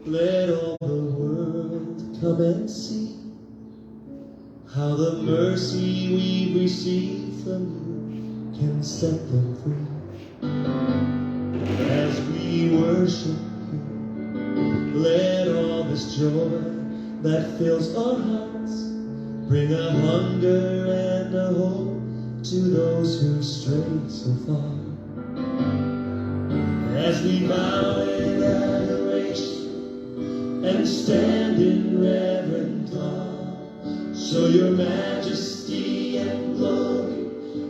Let all the world come and see how the mercy we receive from you can set them free. As we worship you, let all this joy that fills our hearts bring a hunger and a hope to those who strayed so far. As we bow in adoration and stand in reverent awe, show your majesty and glory,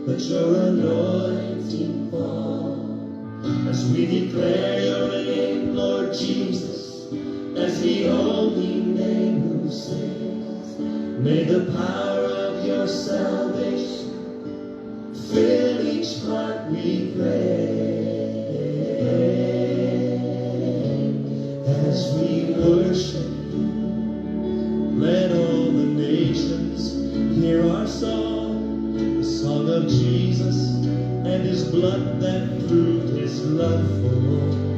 let your anointing fall. As we declare your name, Lord Jesus, as the only name who saves, may the power of your salvation fill each heart, we pray. As we worship you, let all the nations hear our song, the song of Jesus and his blood that proved his love for all.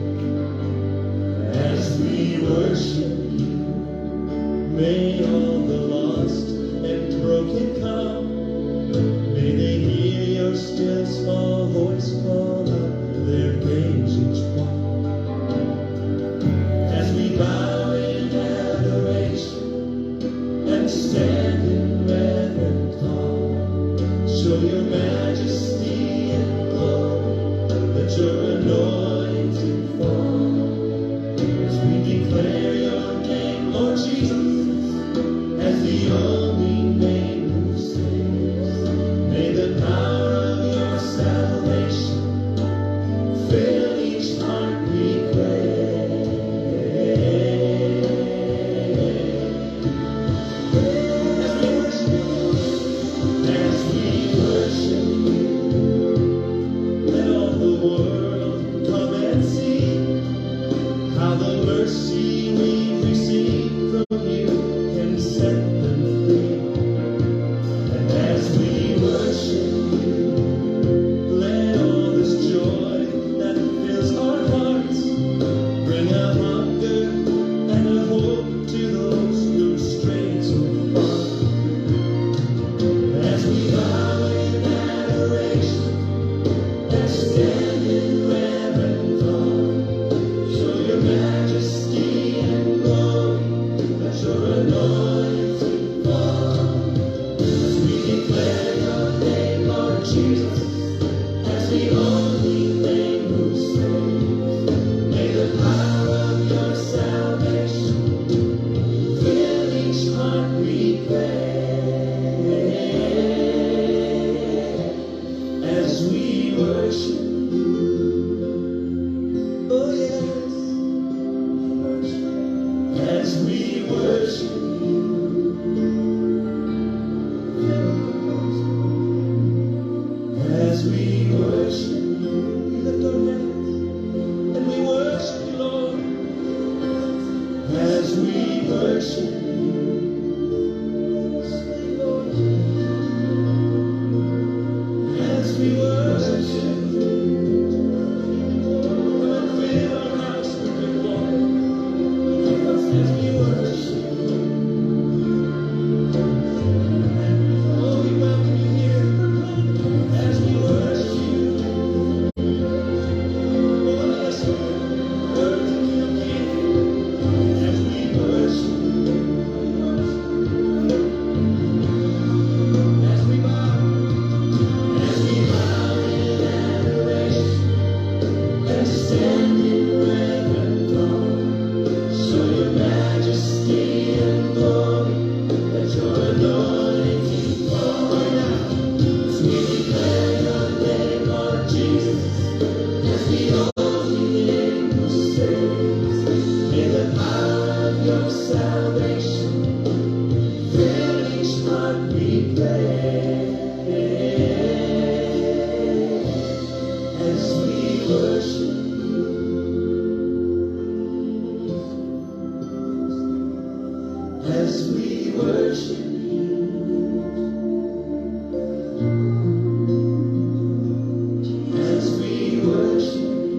As we worship you, may all the lost and broken come, may they hear your still small voice call out their names each one. As we bow in adoration and stand in reverent awe, show your majesty and glory, let your anointing fall. As we declare your name, Lord Jesus, as the only name who saves, may the power of your salvation fill each heart, we pray. As we worship you, let all the world come and see how the mercy we've received from you can set them free. And as we worship you, let all this joy that fills our hearts bring a hunger and a hope to those who strayed so far. As we bow in adoration and stand in reverent awe, show your majesty and glory, let your anointing fall. As we declare your name, Lord Jesus, as the only name who saves, may the power of your salvation fill each heart, we pray. As we worship you, oh yes, as we worship you, as we worship you, we lift our hands and we worship you, Lord. As we worship you, sweet Lord. As we worship you, come and fill our house with your glory. As we worship you, oh, we welcome you here. As we worship you, oh, let us worship you, King. As we worship you, as we bow in adoration and stand in reverent awe, show your majesty and glory, let your anointing fall right now. As we declare your name, Lord Jesus, as the only name who saves, may the power of your salvation fill each heart, we pray. As we worship you, as we worship you, as we worship you,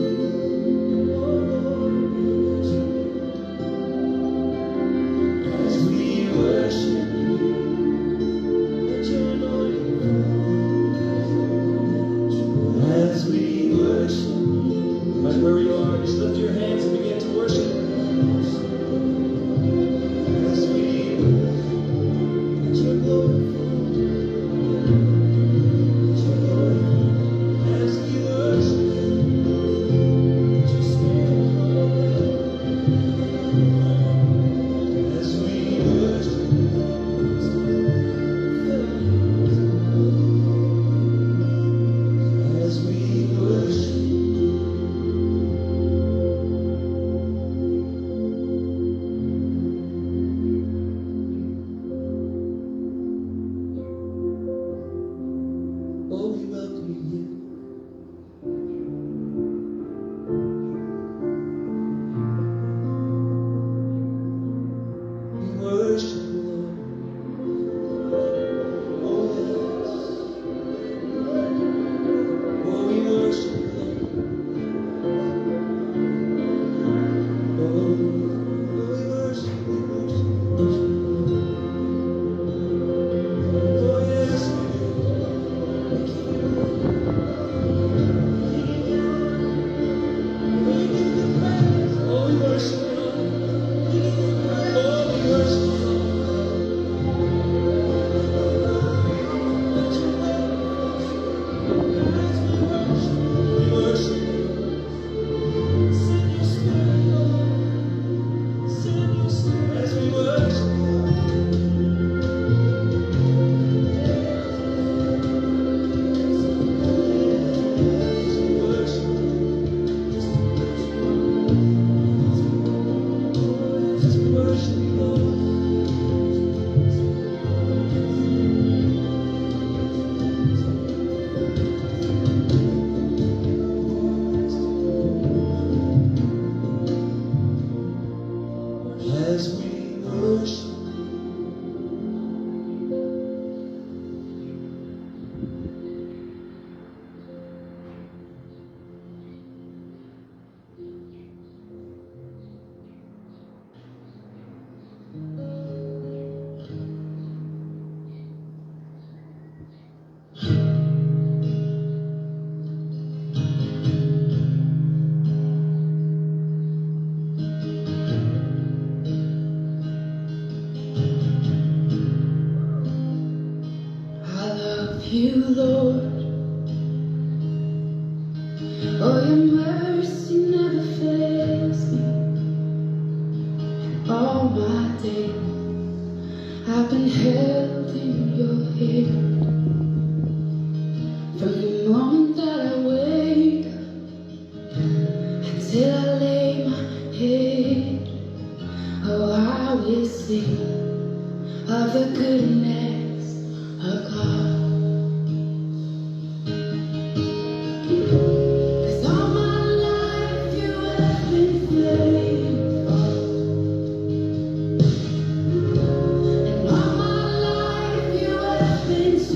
As we worship, I love you, Lord. Oh, your mercy never fails me. All my days I've been held in your hand. From the moment that I wake up until I lay my head, oh, I will sing of the goodness of God. 'Cause all my life you have been faithful, and all my life you have been so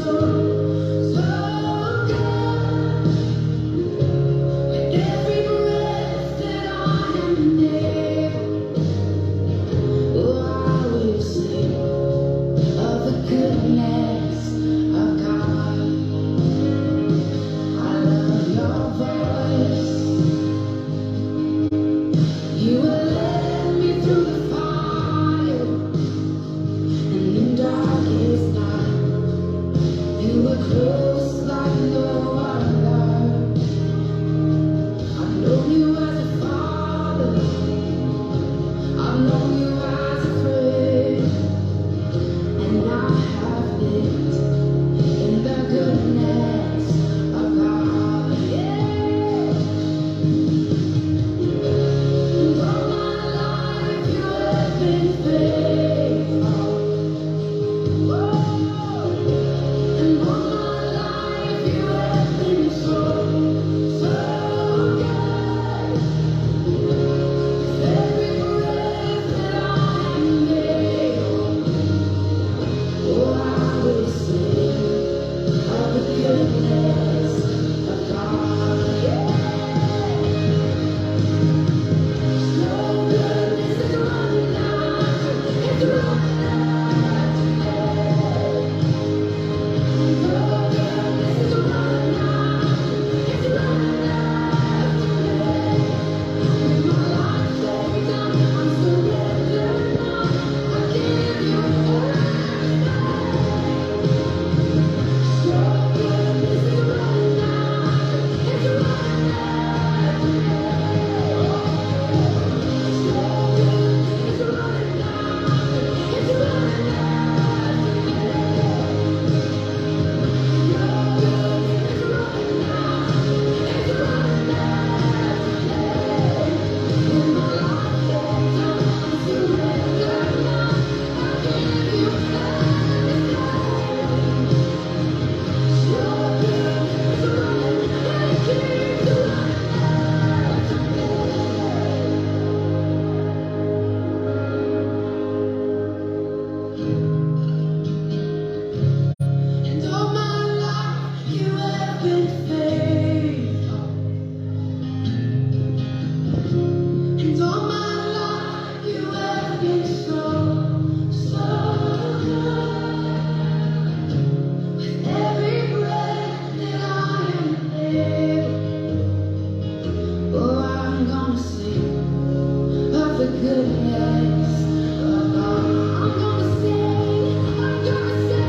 the goodness of God. I'm gonna sing, I'm gonna sing.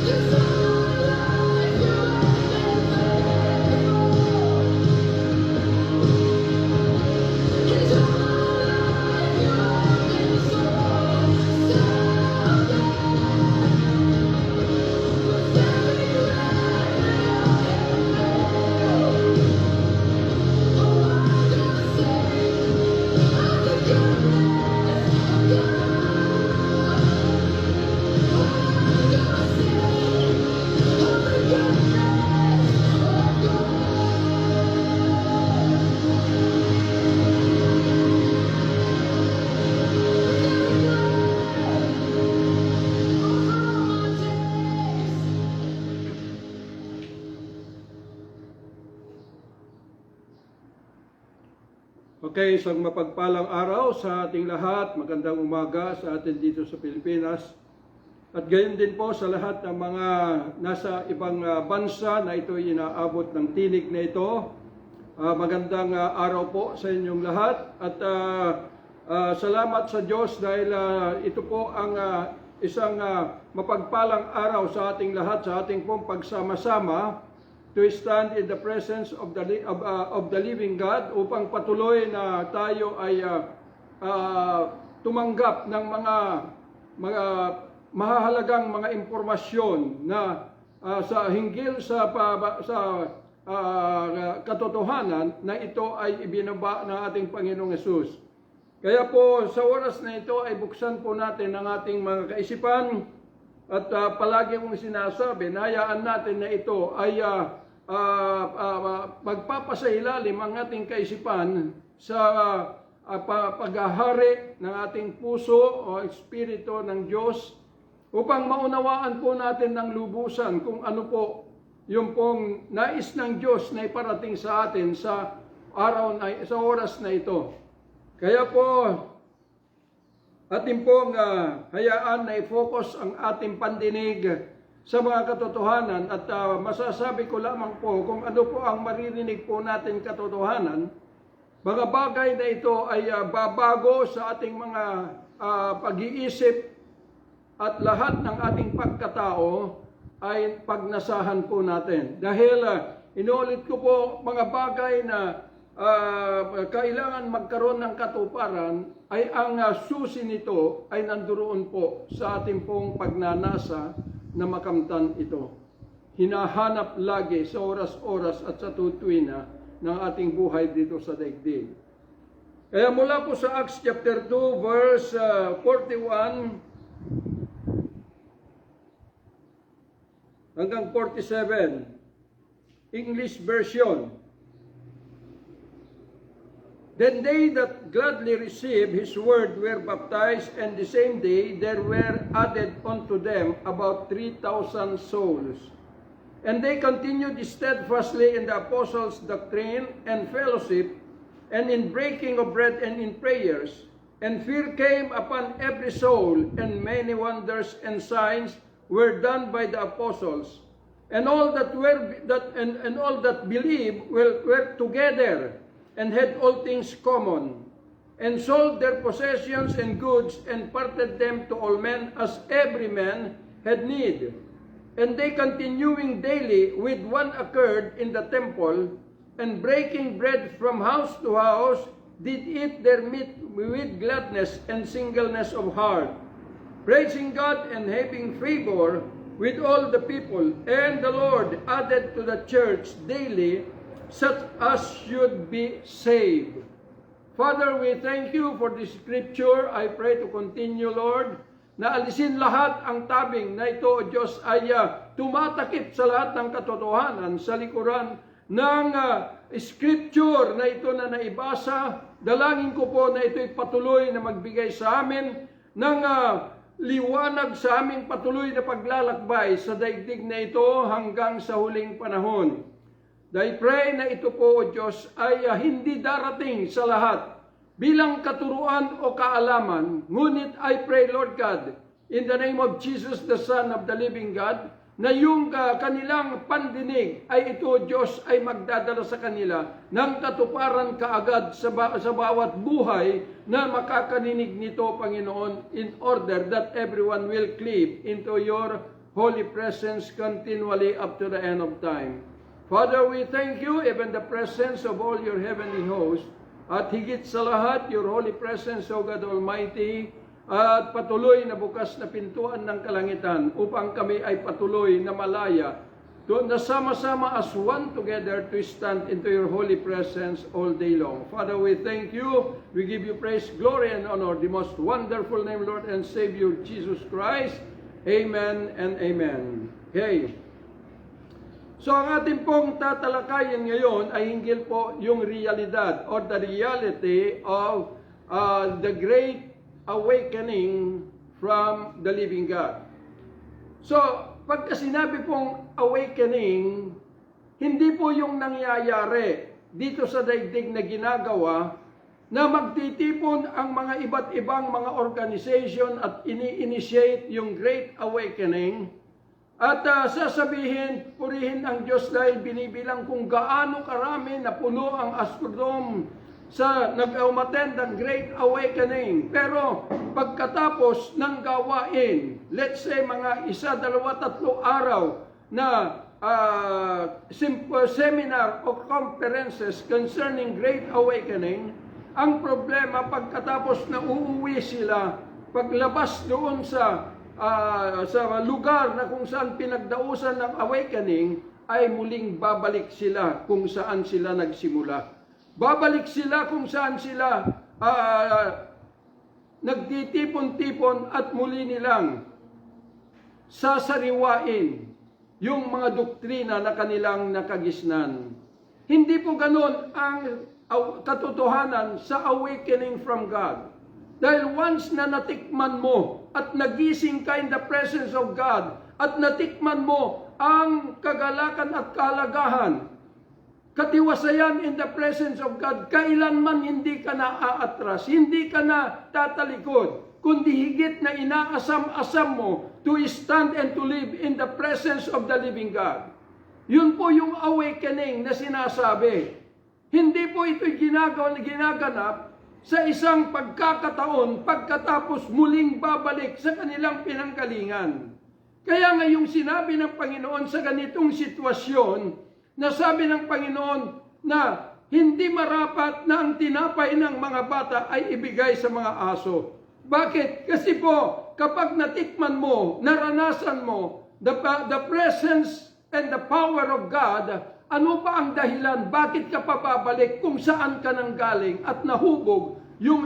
Cause all my life you have been faithful. And all my life you have been so, so good. With every breath Okay, isang mapagpalang araw sa ating lahat. Magandang umaga sa atin dito sa Pilipinas. At gayon din po sa lahat ng mga nasa ibang bansa na ito inaabot ng tinig na ito. Magandang araw po sa inyong lahat. At salamat sa Diyos dahil ito po ang isang mapagpalang araw sa ating lahat, sa ating pong pagsama-sama to stand in the presence of the living God upang patuloy na tayo ay tumanggap ng mga mahahalagang mga impormasyon na sa hinggil sa katotohanan na ito ay ibinaba ng ating Panginoong Hesus. Kaya po sa oras na ito ay buksan po natin ang ating mga kaisipan at palagi kong sinasabi na hayaan natin na ito ay magpapasailalim ang ating kaisipan sa paghahari ng ating puso o espiritu ng Diyos upang maunawaan po natin ng lubusan kung ano po yung pong nais ng Diyos na iparating sa atin sa oras na ito. Kaya po ating pong hayaan na i-focus ang ating pandinig sa mga katotohanan at masasabi ko lamang po kung ano po ang maririnig po natin katotohanan. Mga bagay na ito ay babago sa ating mga pag-iisip at lahat ng ating pagkatao ay pagnasahan po natin. Dahil inuulit ko po mga bagay na kailangan magkaroon ng katuparan ay ang susi nito ay nanduroon po sa ating pong pagnanasa na makamtan ito. Hinahanap lagi sa oras-oras at sa tutuwina ng ating buhay dito sa daigdig. Kaya mula po sa Acts chapter 2 verse 41 hanggang 47, English version. Then they that gladly received his word were baptized, and the same day there were added unto them about 3,000 souls. And they continued steadfastly in the apostles' doctrine and fellowship, and in breaking of bread and in prayers. And fear came upon every soul, and many wonders and signs were done by the apostles. And all that believed were together, and had all things common, and sold their possessions and goods, and parted them to all men as every man had need. And they continuing daily with one accord in the temple, and breaking bread from house to house, did eat their meat with gladness and singleness of heart, praising God and having favor with all the people. And the Lord added to the church daily such as should be saved. Father, we thank you for this scripture. I pray to continue, Lord, na alisin lahat ang tabing na ito, O Diyos, ay tumatakip sa lahat ng katotohanan sa likuran ng scripture na ito na naibasa. Dalangin ko po na ito'y patuloy na magbigay sa amin ng liwanag sa aming patuloy na paglalakbay sa daigdig na ito hanggang sa huling panahon. I pray na ito po, O Diyos, ay hindi darating sa lahat bilang katuruan o kaalaman. Ngunit I pray, Lord God, in the name of Jesus, the Son of the living God, na yung kanilang pandinig ay ito, Diyos, ay magdadala sa kanila ng katuparan kaagad sa bawat buhay na makakaninig nito, Panginoon, in order that everyone will cleave into your holy presence continually up to the end of time. Father, we thank you, even the presence of all your heavenly hosts, at higit sa lahat, your holy presence, O God Almighty, at patuloy na bukas na pintuan ng kalangitan upang kami ay patuloy na malaya doon na sama-sama as one together to stand into your holy presence all day long. Father, we thank you. We give you praise, glory, and honor. The most wonderful name, Lord and Savior, Jesus Christ. Amen and amen. Okay. So ang ating pong tatalakayin ngayon ay hinggil po yung realidad or the reality of the great awakening from the living God. So, pagka sinabi pong awakening, hindi po yung nangyayari dito sa daigdig na ginagawa na magtitipon ang mga iba't ibang mga organization at ini-initiate yung Great Awakening at sasabihin, purihin ang Diyos dahil binibilang kung gaano karami na puno ang Astrodome sa nag-umattend ng Great Awakening. Pero pagkatapos ng gawain, let's say mga 1, 2, 3 araw na seminar o conferences concerning Great Awakening, ang problema pagkatapos na uuwi sila, paglabas doon sa lugar na kung saan pinagdausan ng awakening, ay muling babalik sila kung saan sila nagsimula. Babalik sila kung saan sila nagtitipon-tipon at muli nilang sasariwain yung mga doktrina na kanilang nakagisnan. Hindi po ganon ang katotohanan sa awakening from God. Dahil once na natikman mo at nagising ka in the presence of God at natikman mo ang kagalakan at kahalagahan, katiwasayan in the presence of God, kailanman hindi ka na aatras, hindi ka na tatalikod, kundi higit na inaasam-asam mo to stand and to live in the presence of the living God. Yun po yung awakening na sinasabi. Hindi po ito ginaganap sa isang pagkakataon pagkatapos muling babalik sa kanilang pinanggalingan. Kaya nga yung sinabi ng Panginoon sa ganitong sitwasyon, nasabi ng Panginoon na hindi marapat na ang tinapay ng mga bata ay ibigay sa mga aso. Bakit? Kasi po, kapag natikman mo, naranasan mo the presence and the power of God, ano pa ang dahilan? Bakit ka papabalik kung saan ka nang galing at nahubog yung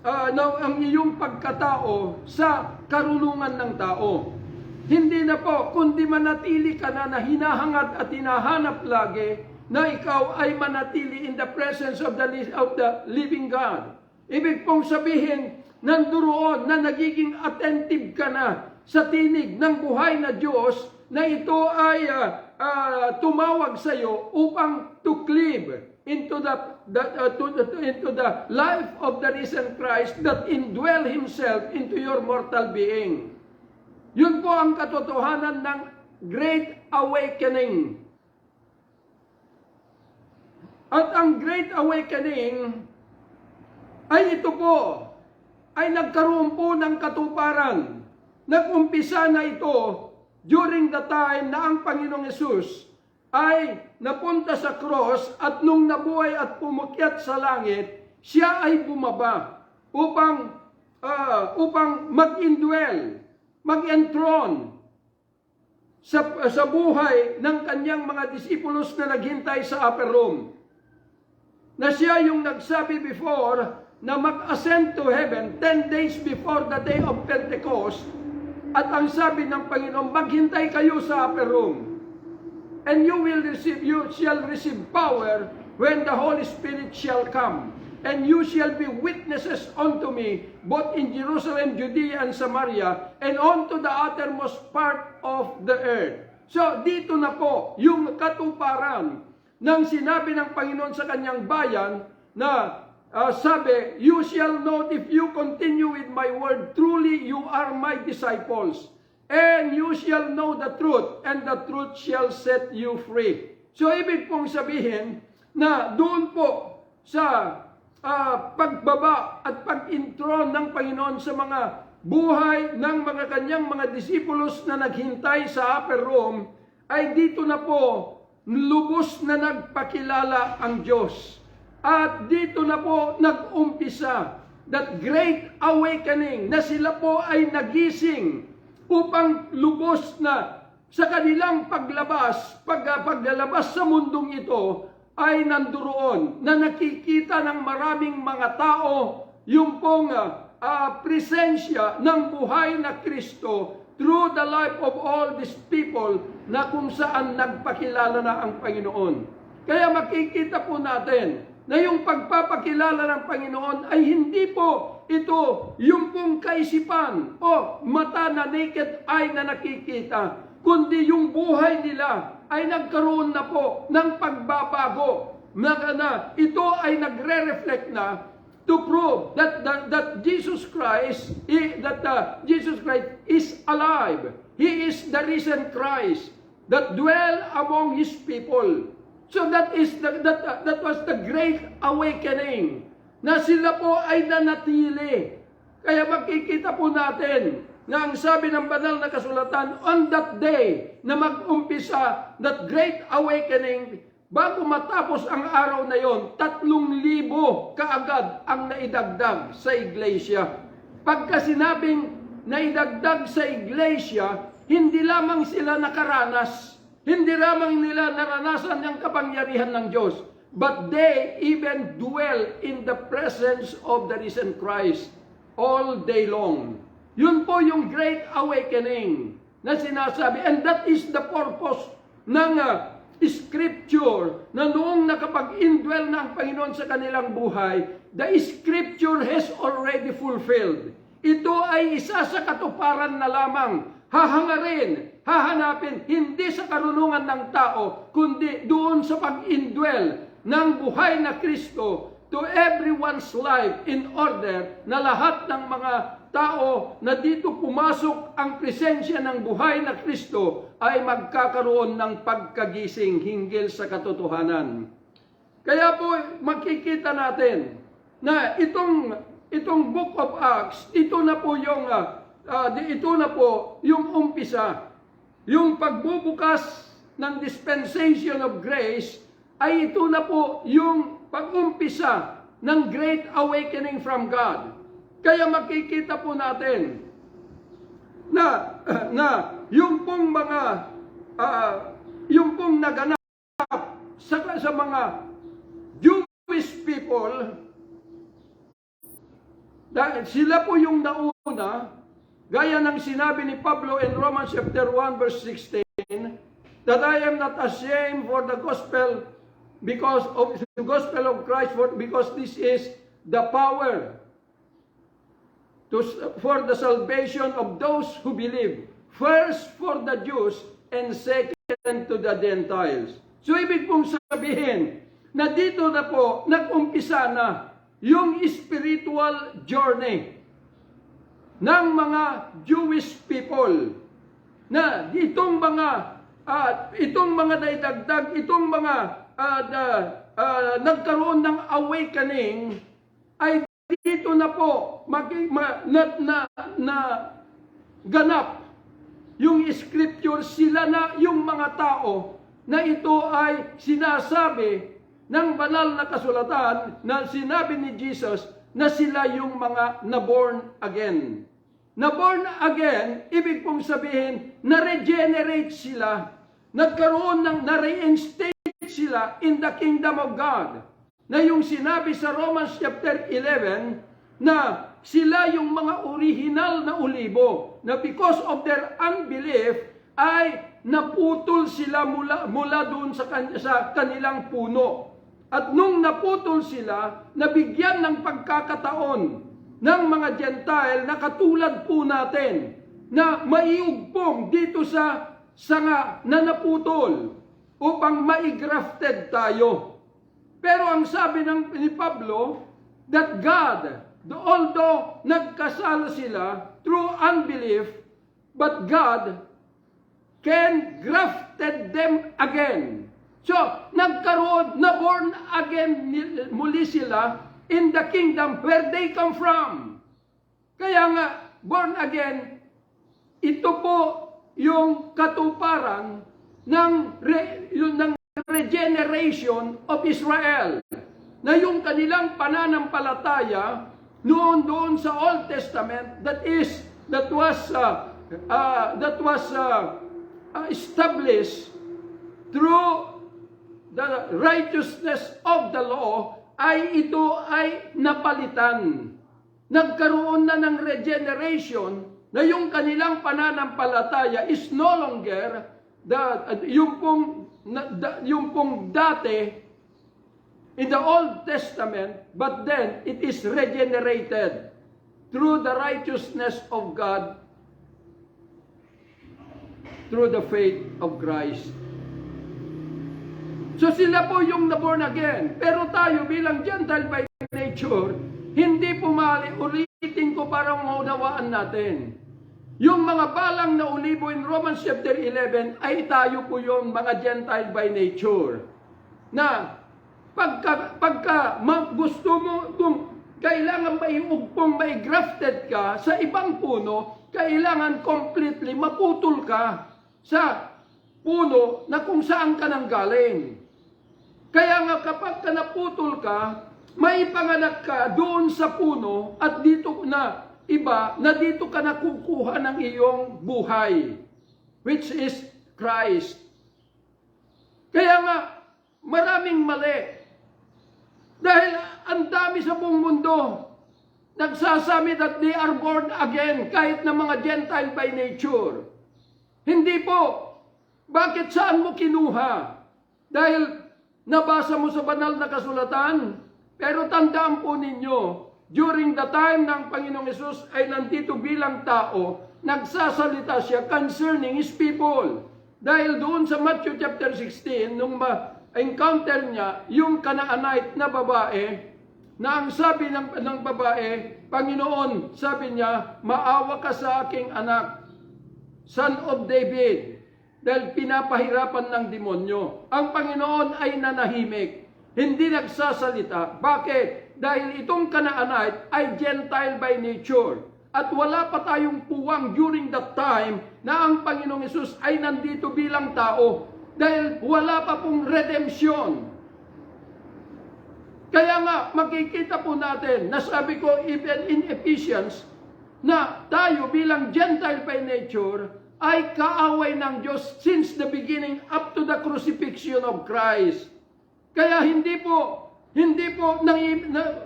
ang iyong pagkatao sa karunungan ng tao? Hindi na po, kundi manatili ka na hinahangad at hinahanap lagi na ikaw ay manatili in the presence of the living God. Ibig pong sabihin, nanduroon na nagiging attentive ka na sa tinig ng buhay na Diyos na ito ay tumawag sa iyo upang to cleave into the life of the risen Christ that indwell Himself into your mortal being. Yun po ang katotohanan ng Great Awakening. At ang Great Awakening ay ito po, ay nagkaroon po ng katuparan. Nag-umpisa na ito during the time na ang Panginoong Hesus ay napunta sa cross at nung nabuhay at pumukyat sa langit, siya ay bumaba upang mag-indwell, mag-enthrone sa buhay ng kanyang mga disipulos na naghintay sa upper room. Na siya yung nagsabi before na mag-ascend to heaven 10 days before the day of Pentecost. At ang sabi ng Panginoon, maghintay kayo sa upper room. And you shall receive power when the Holy Spirit shall come. And you shall be witnesses unto me, both in Jerusalem, Judea, and Samaria, and unto the uttermost part of the earth. So, dito na po yung katuparan ng sinabi ng Panginoon sa kanyang bayan na sabi, you shall know if you continue with my word, truly you are my disciples. and you shall know the truth, and the truth shall set you free. So, ibig pong sabihin na doon po sa pagbaba at pag-intro ng Panginoon sa mga buhay ng mga kanyang mga disipulos na naghintay sa upper room, ay dito na po lubos na nagpakilala ang Diyos. At dito na po nag-umpisa that great awakening na sila po ay nagising upang lubos na sa kanilang paglalabas sa mundong ito ay nanduroon na nakikita ng maraming mga tao yung pong presensya ng buhay na Kristo through the life of all these people na kung saan nagpakilala na ang Panginoon. Kaya makikita po natin na yung pagpapakilala ng Panginoon ay hindi po ito yung pong kaisipan o mata na naked eye na nakikita, kundi yung buhay nila ay nagkaroon na po ng pagbabago na ito ay nagre-reflect na to prove that Jesus Christ is alive. He is the risen Christ that dwell among His people. So that was the great awakening na sila po ay nanatili. Kaya makikita po natin na ang sabi ng banal na kasulatan, on that day na mag-umpisa that great awakening, bago matapos ang araw na yon, 3,000 kaagad ang naidagdag sa iglesia. Pagka sinabing naidagdag sa iglesia, hindi lamang sila nakaranas, hindi lamang nila naranasan ang kapangyarihan ng Diyos, but they even dwell in the presence of the risen Christ all day long. Yun po yung great awakening na sinasabi. And that is the purpose ng Scripture na noong nakapag-indwell na ang Panginoon sa kanilang buhay, the Scripture has already fulfilled. Ito ay isa sa katuparan na lamang hahanapin, hindi sa karunungan ng tao, kundi doon sa pag-indwell ng buhay na Kristo to everyone's life in order na lahat ng mga tao na dito pumasok ang presensya ng buhay na Kristo ay magkakaroon ng pagkagising hinggil sa katotohanan. Kaya po makikita natin na itong Book of Acts, ito na po yung umpisa. Yung pagbubukas ng dispensation of grace ay ito na po yung pag-umpisa ng great awakening from God. Kaya makikita po natin na yung pong naganap sa mga Jewish people, dahil sila po yung nauna, gaya ng sinabi ni Pablo in Romans chapter 1 verse 16, that I am not ashamed for the gospel because of the gospel of Christ, because this is the power for the salvation of those who believe, first for the Jews and second to the Gentiles. So ibig pong sabihin na dito na po nag-umpisa na yung spiritual journey ng mga Jewish people, na itong mga naidagdag, itong mga nagkaroon ng awakening, ay dito na po ganap yung scripture. Sila na yung mga tao na ito ay sinasabi ng banal na kasulatan na sinabi ni Jesus na sila yung mga na-born again. Na-born again, ibig pong sabihin, na-regenerate sila, na-reinstate sila in the kingdom of God. Na yung sinabi sa Romans chapter 11, na sila yung mga original na olibo, na because of their unbelief, ay naputol sila mula doon sa kanilang puno. At nung naputol sila, nabigyan ng pagkakataon ng mga Gentile na katulad po natin, na maiugpong dito sa sanga na naputol upang maigrafted tayo. Pero ang sabi ni Pablo, that God, although nagkasala sila through unbelief, but God can grafted them again. So, nagkaroon, na born again muli sila in the kingdom where they come from. Kaya nga, born again, ito po yung katuparan ng regeneration of Israel. Na yung kanilang pananampalataya noon doon sa Old Testament that was established through the righteousness of the law, ito ay napalitan. Nagkaroon na ng regeneration na yung kanilang pananampalataya is no longer yung pong dati in the Old Testament, but then it is regenerated through the righteousness of God through the faith of Christ. So sila po yung na-born again. Pero tayo bilang Gentile by nature, hindi po ulitin ko para maunawaan natin. Yung mga balang na ulibo in Romans chapter 11 ay tayo po yung mga Gentile by nature. Na pagka gusto mo, kung kailangan maiugpong, grafted ka sa ibang puno, kailangan completely maputol ka sa puno na kung saan ka nang galing. Kaya nga kapag ka naputol ka, may panganak ka doon sa puno at dito na iba na dito ka nakukuha ng iyong buhay, which is Christ. Kaya nga, maraming mali. Dahil ang dami sa buong mundo nagsasabi that they are born again kahit na mga Gentile by nature. Hindi po. Bakit saan mo kinuha? Dahil nabasa mo sa banal na kasulatan. Pero tandaan po ninyo, during the time ng Panginoong Hesus ay nandito bilang tao, nagsasalita siya concerning His people. Dahil doon sa Matthew chapter 16, nung encounter niya yung Canaanite na babae, na ang sabi ng babae, Panginoon, sabi niya, maawa ka sa aking anak, son of David, dahil pinapahirapan ng demonyo. Ang Panginoon ay nanahimik, hindi nagsasalita. Bakit? Dahil itong Canaanite ay Gentile by nature. At wala pa tayong puwang during that time na ang Panginoong Hesus ay nandito bilang tao. Dahil wala pa pong redemption. Kaya nga, makikita po natin, nasabi ko even in Ephesians, na tayo bilang Gentile by nature, ay kaaway ng Diyos since the beginning up to the crucifixion of Christ. Kaya hindi po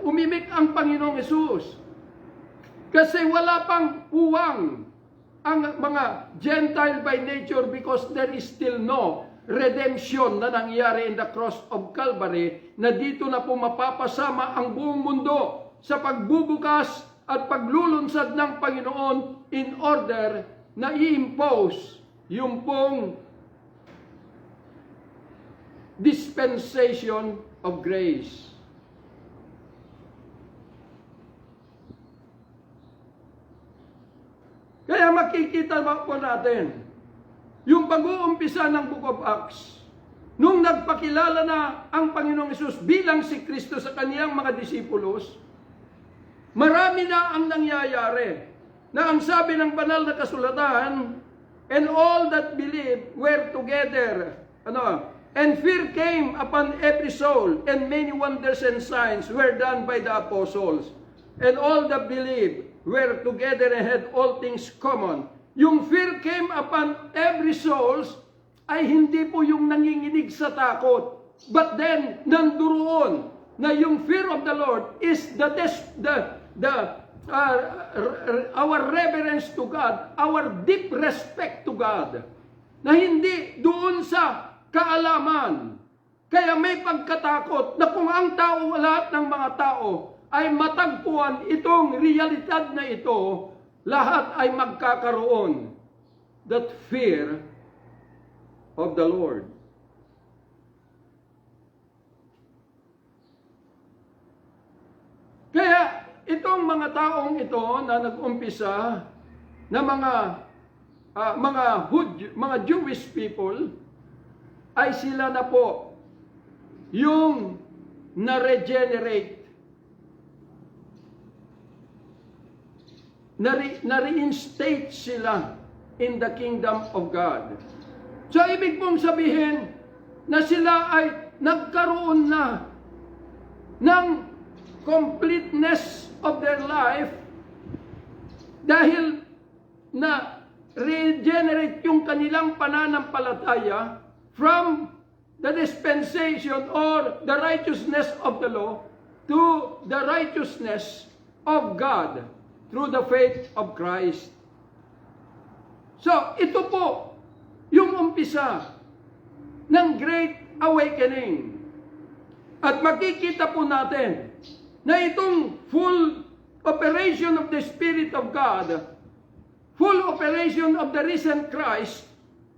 umimik ang Panginoong Hesus. Kasi wala pang puwang ang mga Gentile by nature because there is still no redemption na nangyari in the cross of Calvary, na dito na po mapapasama ang buong mundo sa pagbubukas at paglulunsad ng Panginoon in order na i-impose yung pong dispensation of grace. Kaya makikita po natin yung pag-uumpisa ng Book of Acts, nung nagpakilala na ang Panginoong Hesus bilang si Kristo sa kaniyang mga disipulos, marami na ang nangyayari, na ang sabi ng banal na kasulatan, and all that believed were together, and fear came upon every soul, and many wonders and signs were done by the apostles, and all that believed were together and had all things common. Yung fear came upon every souls ay hindi po yung nanginginig sa takot. But then, nanduroon na yung fear of the Lord is our reverence to God, our deep respect to God. Na hindi doon sa kaalaman. Kaya may pagkatakot na kung ang tao, lahat ng mga tao ay matagpuan itong realidad na ito, lahat ay magkakaroon that fear of the Lord. Kaya itong mga taong ito na nag-umpisa na mga mga Jewish people, ay sila na po yung na-regenerate, na-reinstate sila in the kingdom of God. So, ibig pong sabihin na sila ay nagkaroon na ng completeness of their life dahil na regenerate yung kanilang pananampalataya from the dispensation or the righteousness of the law to the righteousness of God through the faith of Christ. So, ito po yung umpisa ng Great Awakening. At makikita po natin na itong full operation of the Spirit of God, full operation of the risen Christ,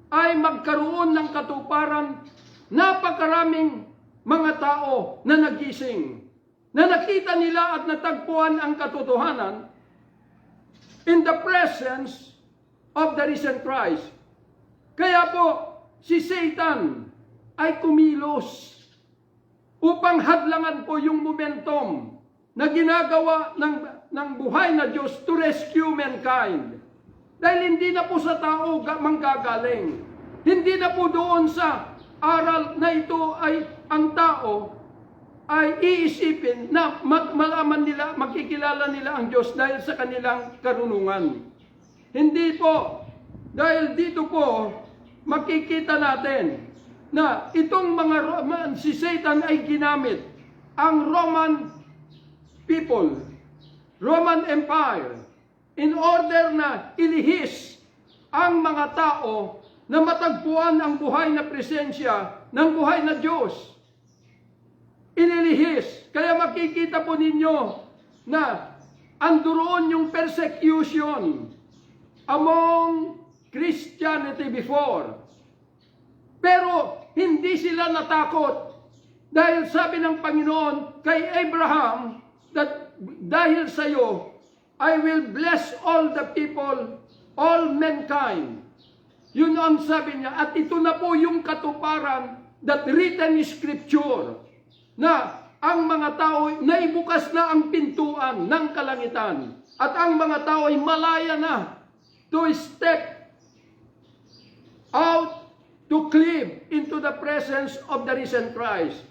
ay magkaroon ng katuparan. Napakaraming mga tao na nagising, na nakita nila at natagpuan ang katotohanan in the presence of the risen Christ. Kaya po, si Satan ay kumilos upang hadlangan po yung momentum na ginagawa ng buhay na Diyos to rescue mankind. Dahil hindi na po sa tao manggagaling. Hindi na po doon sa aral na ito ay ang tao ay iisipin na malaman nila, makikilala nila ang Diyos dahil sa kanilang karunungan. Hindi po. Dahil dito po, makikita natin na itong si Satan ay ginamit ang Roman people, Roman Empire, in order na ilihis ang mga tao na matagpuan ang buhay na presensya ng buhay na Diyos. Inilihis. Kaya makikita po ninyo na anduroon yung persecution among Christianity before. Pero hindi sila natakot dahil sabi ng Panginoon kay Abraham that dahil sa iyo, I will bless all the people, all mankind. Yun ang sabi niya. At ito na po yung katuparan that written in Scripture na ang mga tao, naibukas na ang pintuan ng kalangitan. At ang mga tao ay malaya na to step out to cleave into the presence of the risen Christ.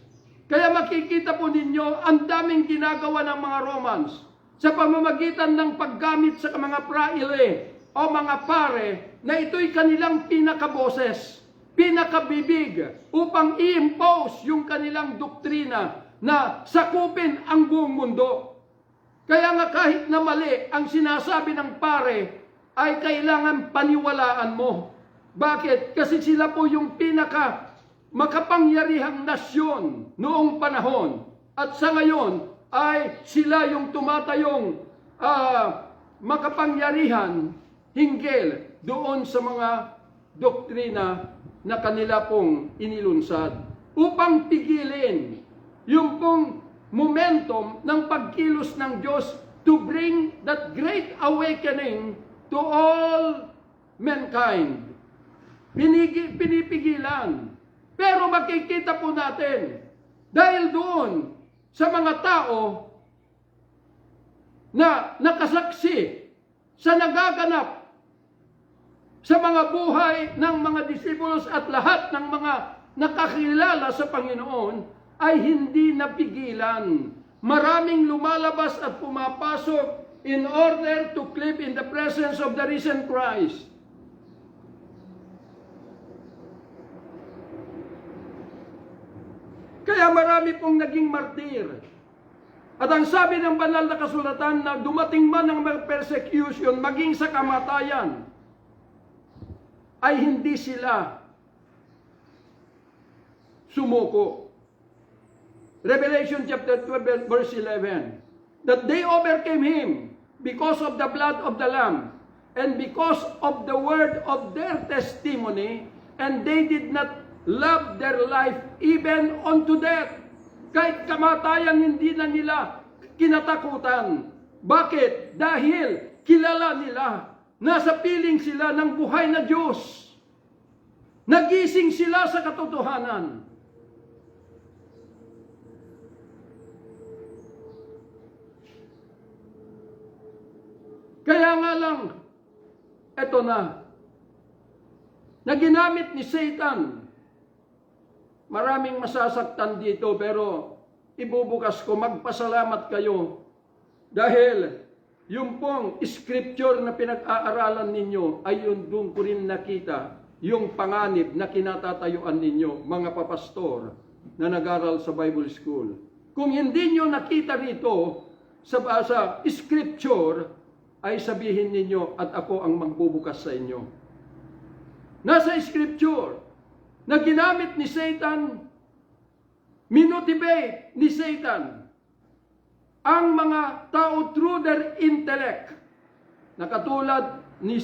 Kaya makikita po ninyo, ang daming ginagawa ng mga Romans sa pamamagitan ng paggamit sa mga praile o mga pare na ito'y kanilang pinakaboses, pinakabibig upang i-impose yung kanilang doktrina na sakupin ang buong mundo. Kaya nga kahit na mali ang sinasabi ng pare ay kailangan paniwalaan mo. Bakit? Kasi sila po yung pinaka makapangyarihang nasyon noong panahon. At sa ngayon ay sila yung tumatayong makapangyarihan hinggil doon sa mga doktrina na kanila pong inilunsad upang pigilin yung pong momentum ng pagkilos ng Diyos to bring that great awakening to all mankind. Pinipigilan. Pero makikita po natin, dahil doon sa mga tao na nakasaksi sa nagaganap sa mga buhay ng mga disciples at lahat ng mga nakakilala sa Panginoon ay hindi napigilan. Maraming lumalabas at pumapasok in order to live in the presence of the risen Christ. Kaya marami pong naging martir. At ang sabi ng banal na kasulatan na dumating man ang persecution, maging sa kamatayan, ay hindi sila sumuko. Revelation chapter 12 verse 11. That they overcame him because of the blood of the Lamb and because of the word of their testimony, and they did not love their life even unto death. Kahit kamatayan, hindi na nila kinatakutan. Bakit? Dahil kilala nila nasa piling sila ng buhay na Diyos. Nagising sila sa katotohanan. Kaya nga lang, eto na ginamit ni Satan. Maraming masasaktan dito, pero ibubukas ko, magpasalamat kayo. Dahil yung pong scripture na pinag-aaralan ninyo ay yun doon ko rin nakita yung panganib na kinatatayuan ninyo, mga papastor na nag-aral sa Bible School. Kung hindi nyo nakita rito sa scripture, ay sabihin ninyo at ako ang magbubukas sa inyo. Nasa scripture na ginamit ni Satan, minotivate ni Satan ang mga tao through their intellect, na katulad ni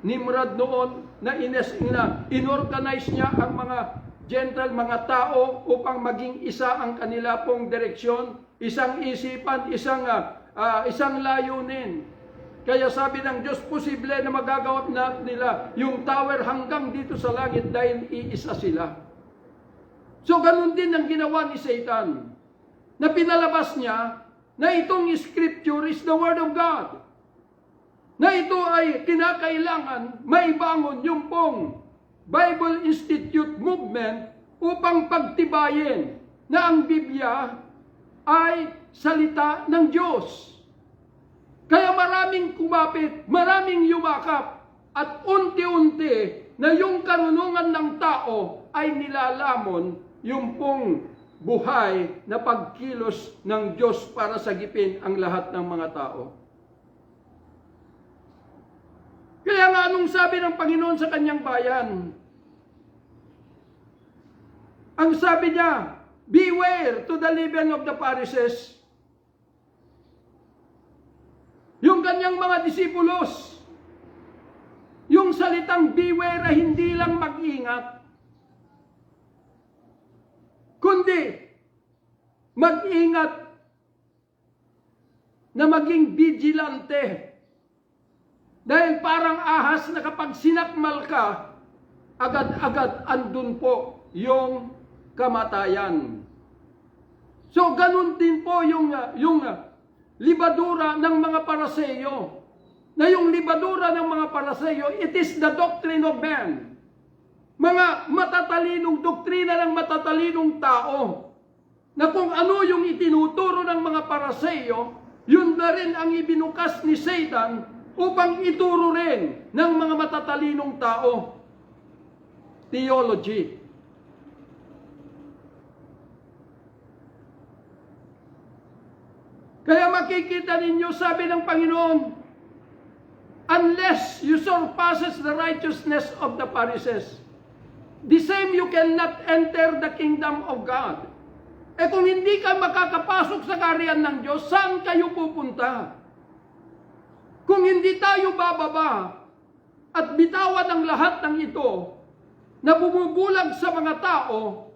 Nimrod noon na inorganize niya ang mga Gentile, mga tao upang maging isa ang kanila pong direksyon, isang isipan, isang layunin. Kaya sabi ng Diyos, posible na magagawa na nila yung tower hanggang dito sa langit dahil iisa sila. So ganun din ang ginawa ni Satan, na pinalabas niya na itong scripture is the word of God, na ito ay kinakailangan maibangon yung pong Bible Institute movement upang pagtibayin na ang Biblia ay salita ng Diyos. Kaya maraming kumapit, maraming yumakap, at unti-unti na yung karunungan ng tao ay nilalamon yung pong buhay na pagkilos ng Diyos para sagipin ang lahat ng mga tao. Kaya nga anong sabi ng Panginoon sa kanyang bayan? Ang sabi niya, beware to the leaven of the Pharisees. Yung kanyang mga disipulos, yung salitang beware ay hindi lang mag-ingat, kundi mag-ingat na maging vigilante. Dahil parang ahas na kapag sinakmal ka, agad-agad andun po yung kamatayan. So ganun din po yung libadura ng mga Paraseyo. Na yung libadura ng mga Paraseyo, it is the doctrine of man. Mga matatalinong doktrina ng matatalinong tao, na kung ano yung itinuturo ng mga Paraseyo, yun na rin ang ibinukas ni Satan upang ituro rin ng mga matatalinong tao. Theology. Kaya makikita ninyo, sabi ng Panginoon, unless you surpasses the righteousness of the Pharisees, the same you cannot enter the kingdom of God. Kung hindi ka makakapasok sa kaharian ng Diyos, saan kayo pupunta? Kung hindi tayo bababa at bitawan ang lahat ng ito na bumubulag sa mga tao,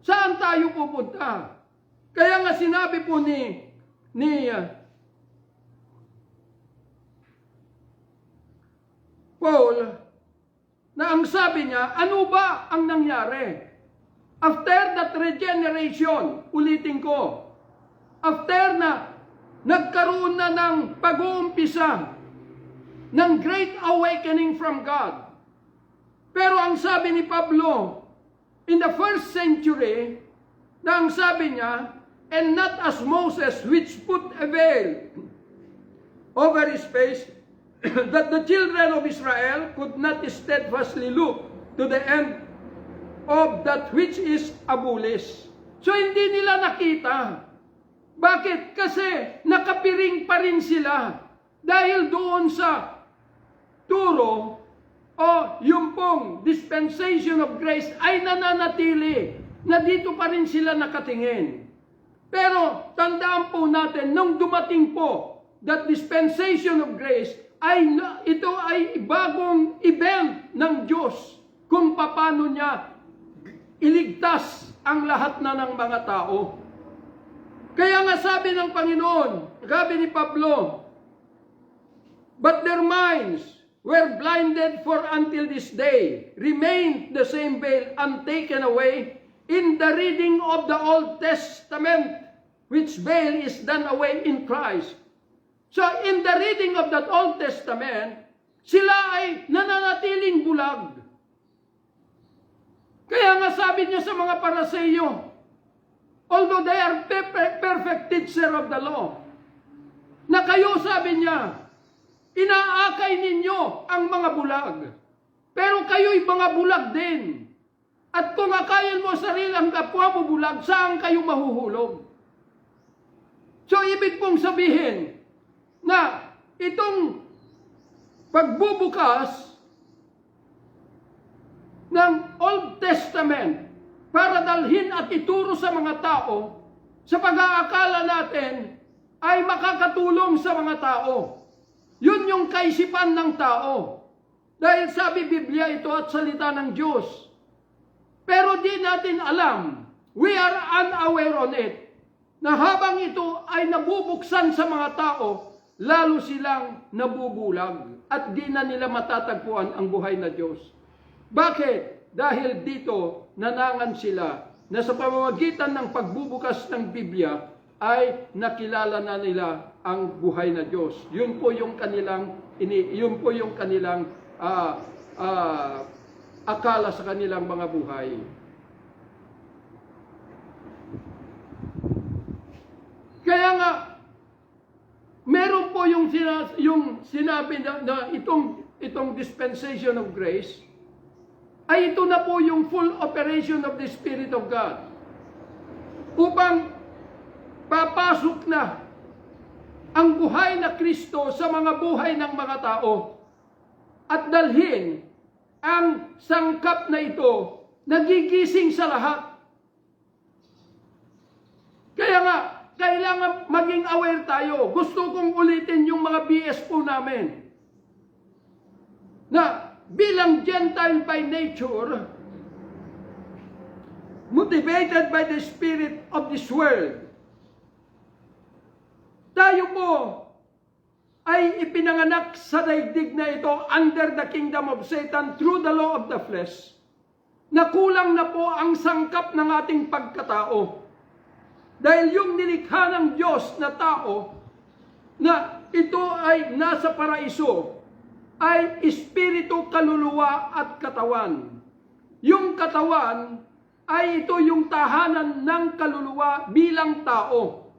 saan tayo pupunta? Kaya nga sinabi po ni Paul, na ang sabi niya, ano ba ang nangyari? After that regeneration, ulitin ko, after na nagkaroon na ng pag-uumpisa ng great awakening from God. Pero ang sabi ni Pablo, in the first century, na ang sabi niya, and not as Moses, which put a veil over his face, that the children of Israel could not steadfastly look to the end of that which is abolished. So hindi nila nakita. Bakit? Kasi nakapiring pa rin sila dahil doon sa turo o yung pong dispensation of grace ay nananatili na dito pa rin sila nakatingin. Pero tandaan po natin, nung dumating po that dispensation of grace, ito ay bagong event ng Diyos kung paano niya iligtas ang lahat na ng mga tao. Kaya nga sabi ng Panginoon, sabi ni Pablo, But their minds were blinded, for until this day remained the same veil untaken away in the reading of the Old Testament, which veil is done away in Christ. So in the reading of that Old Testament, sila ay nananatiling bulag. Kaya nga sabi niya sa mga Paraseyo, although they are perfect teacher of the law, na kayo, sabi niya, inaakay ninyo ang mga bulag. Pero kayo'y mga bulag din. At kung akayin mo sarili ang kapwa mo bulag, saan kayo mahuhulog? So, ibig pong sabihin na itong pagbubukas ng Old Testament para dalhin at ituro sa mga tao, sa pag-aakala natin, ay makakatulong sa mga tao. Yun yung kaisipan ng tao. Dahil sabi Biblia ito at salita ng Diyos. Pero di natin alam, we are unaware on it, na habang ito ay nabubuksan sa mga tao, lalo silang nabubulag at di na nila matatagpuan ang buhay na Diyos. Bakit? Dahil dito nanangan sila na sa pamamagitan ng pagbubukas ng Biblia ay nakilala na nila ang buhay na Diyos. Yun po yung kanilang akala sa kanilang mga buhay. Kaya nga meron po yung sinabi na itong dispensation of grace ay ito na po yung full operation of the Spirit of God. Upang papasok na ang buhay na Kristo sa mga buhay ng mga tao at dalhin ang sangkap na ito nagigising sa lahat. Kaya nga, kailangan maging aware tayo. Gusto kong ulitin yung mga BS po namin na bilang Gentile by nature, motivated by the spirit of this world, tayo po ay ipinanganak sa daigdig na ito under the kingdom of Satan through the law of the flesh, na kulang na po ang sangkap ng ating pagkatao. Dahil yung nilikha ng Diyos na tao, na ito ay nasa paraiso, ay espiritu, kaluluwa at katawan. Yung katawan ay ito yung tahanan ng kaluluwa bilang tao.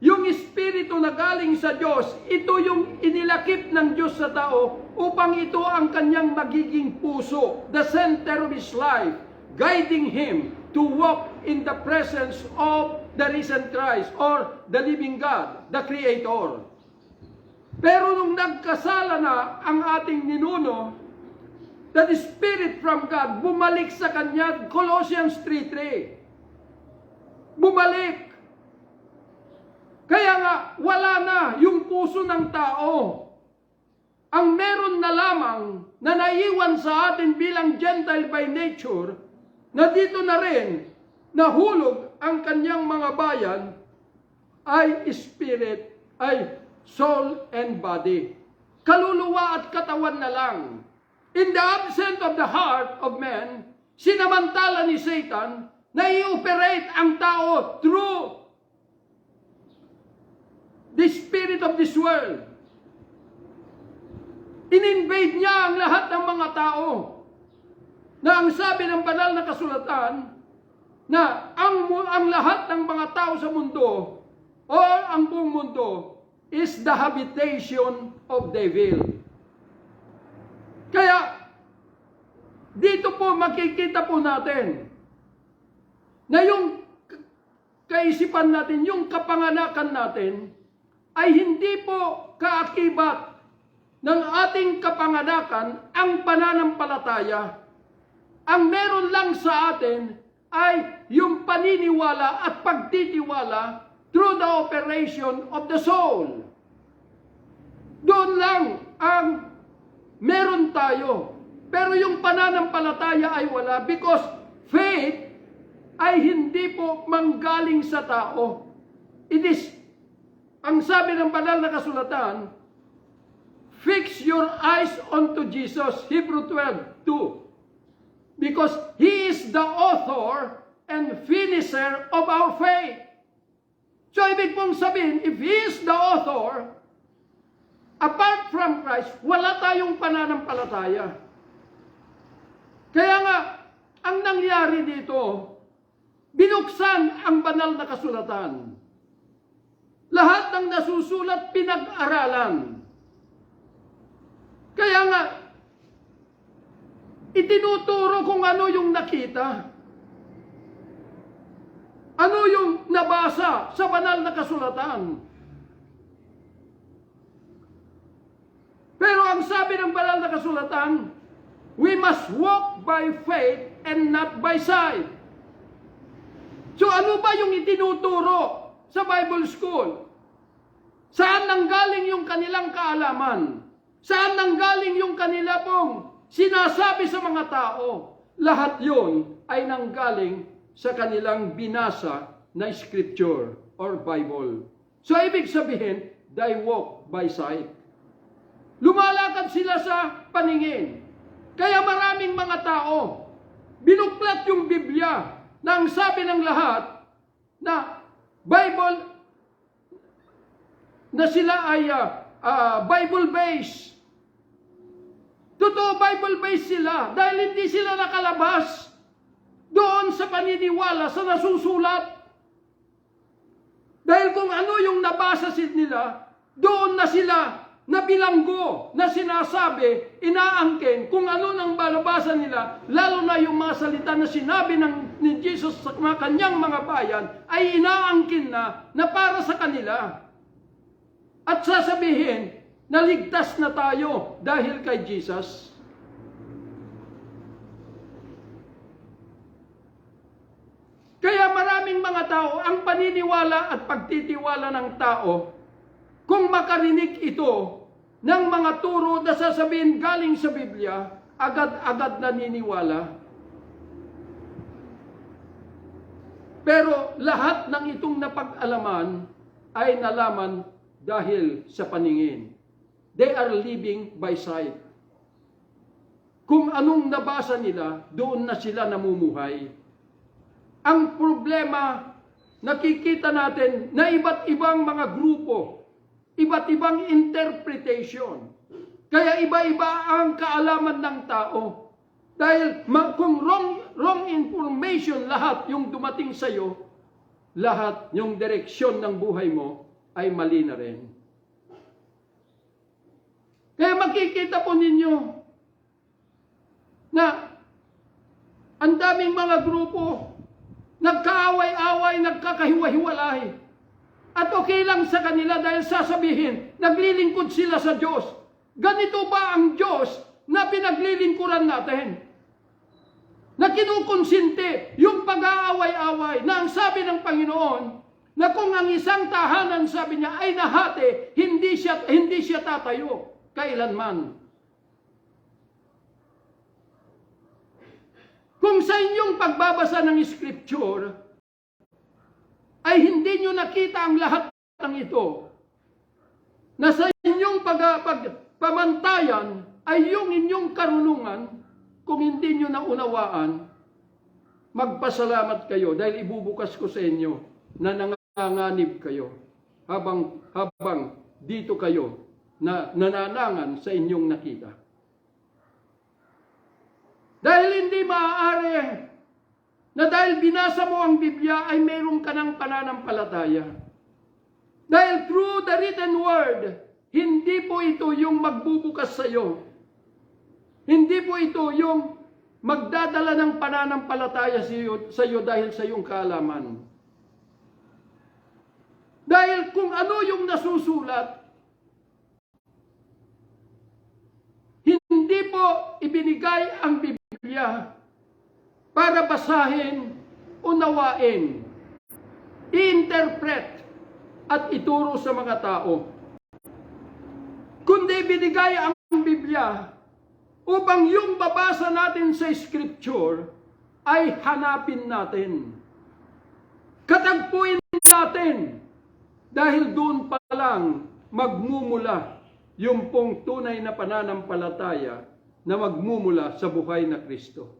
Yung espiritu na galing sa Diyos, ito yung inilakip ng Diyos sa tao upang ito ang kanyang magiging puso, the center of his life, guiding him to walk in the presence of the risen Christ or the living God, the Creator. Pero nung nagkasala na ang ating ninuno, that the Spirit from God bumalik sa kanya, Colossians 3:3. Bumalik. Kaya nga, wala na yung puso ng tao. Ang meron na lamang na naiwan sa atin bilang Gentile by nature, na dito na rin nahulog ang kanyang mga bayan, ay spirit, ay soul and body. Kaluluwa at katawan na lang. In the absence of the heart of man, sinamantala ni Satan na i-operate ang tao through the spirit of this world. In-invade niya ang lahat ng mga tao. Na ang sabi ng banal na kasulatan, na ang lahat ng mga tao sa mundo, o ang buong mundo, is the habitation of devil. Kaya, dito po makikita po natin, na yung kaisipan natin, yung kapanganakan natin, ay hindi po kaakibat ng ating kapanganakan ang pananampalataya. Ang meron lang sa atin ay yung paniniwala at pagtitiwala through the operation of the soul. Doon lang ang meron tayo. Pero yung pananampalataya ay wala because faith ay hindi po manggaling sa tao. It is, ang sabi ng banal na kasulatan, fix your eyes onto Jesus, Hebrew 12:2. Because He is the author and finisher of our faith. So, ibig pong sabihin, if He is the author, apart from Christ, wala tayong pananampalataya. Kaya nga, ang nangyari dito, binuksan ang banal na kasulatan. Lahat ng nasusulat, pinag-aralan. Kaya nga, itinuturo kung ano yung nakita. Ano yung nabasa sa banal na kasulatan. Pero ang sabi ng banal na kasulatan, we must walk by faith and not by sight. So ano ba yung itinuturo sa Bible School? Saan nanggaling yung kanilang kaalaman? Saan nanggaling yung kanila pong sinasabi sa mga tao? Lahat yun ay nanggaling sa kanilang binasa na scripture or Bible. So ibig sabihin, they walk by sight. Lumalakad sila sa paningin. Kaya maraming mga tao, binuklat yung Biblia na ang sabi ng lahat na Bible, na sila ay Bible-based. Totoo, Bible-based sila dahil hindi sila nakalabas doon sa paniniwala sa nasusulat. Dahil kung ano yung nabasa nila, doon na sila nabilanggo, na sinasabi, inaangkin, kung ano nang balabasa nila, lalo na yung mga salita na sinabi ni Jesus sa kanyang mga bayan, ay inaangkin na para sa kanila. At sasabihin, naligtas na tayo dahil kay Jesus. Kaya maraming mga tao, ang paniniwala at pagtitiwala ng tao, kung makarinig ito ng mga turo na sasabihin galing sa Biblia, agad-agad naniniwala. Pero lahat ng itong napag-alaman ay nalaman dahil sa paningin. They are living by sight. Kung anong nabasa nila, doon na sila namumuhay. Ang problema, nakikita natin na iba't ibang mga grupo, iba't ibang interpretation. Kaya iba-iba ang kaalaman ng tao. Dahil kung wrong information lahat yung dumating sa iyo, lahat yung direksyon ng buhay mo ay mali na rin. Kaya makikita po ninyo na ang daming mga grupo nagkaaway-away, nagkakahiwa-hiwalay. At okay lang sa kanila dahil sasabihin, naglilingkod sila sa Diyos. Ganito ba ang Diyos na pinaglilingkuran natin? Na kinukonsinte yung pag-aaway-away na ang sabi ng Panginoon, na kung ang isang tahanan, sabi niya, ay nahati, hindi siya tatayo kailanman. Kung sa inyong pagbabasa ng Scripture, ay hindi nyo nakita ang lahat ng ito, na sa inyong pamantayan ay yung inyong karunungan, kung hindi nyo naunawaan, magpasalamat kayo dahil ibubukas ko sa inyo na nanganganib kayo habang dito kayo na nananangan sa inyong nakita. Dahil hindi maaari na dahil binasa mo ang Biblia ay mayroon ka ng pananampalataya. Dahil through the written word, hindi po ito yung magbubukas sa iyo. Hindi po ito yung magdadala ng pananampalataya sa iyo dahil sa iyong kaalaman. Dahil kung ano yung nasusulat, hindi po ibinigay ang Biblia para basahin, unawain, i-interpret at ituro sa mga tao. Kundi binigay ang Biblia upang yung babasa natin sa Scripture ay hanapin natin. Katagpuin natin dahil doon pa lang magmumula yung pong tunay na pananampalataya na magmumula sa buhay na Kristo.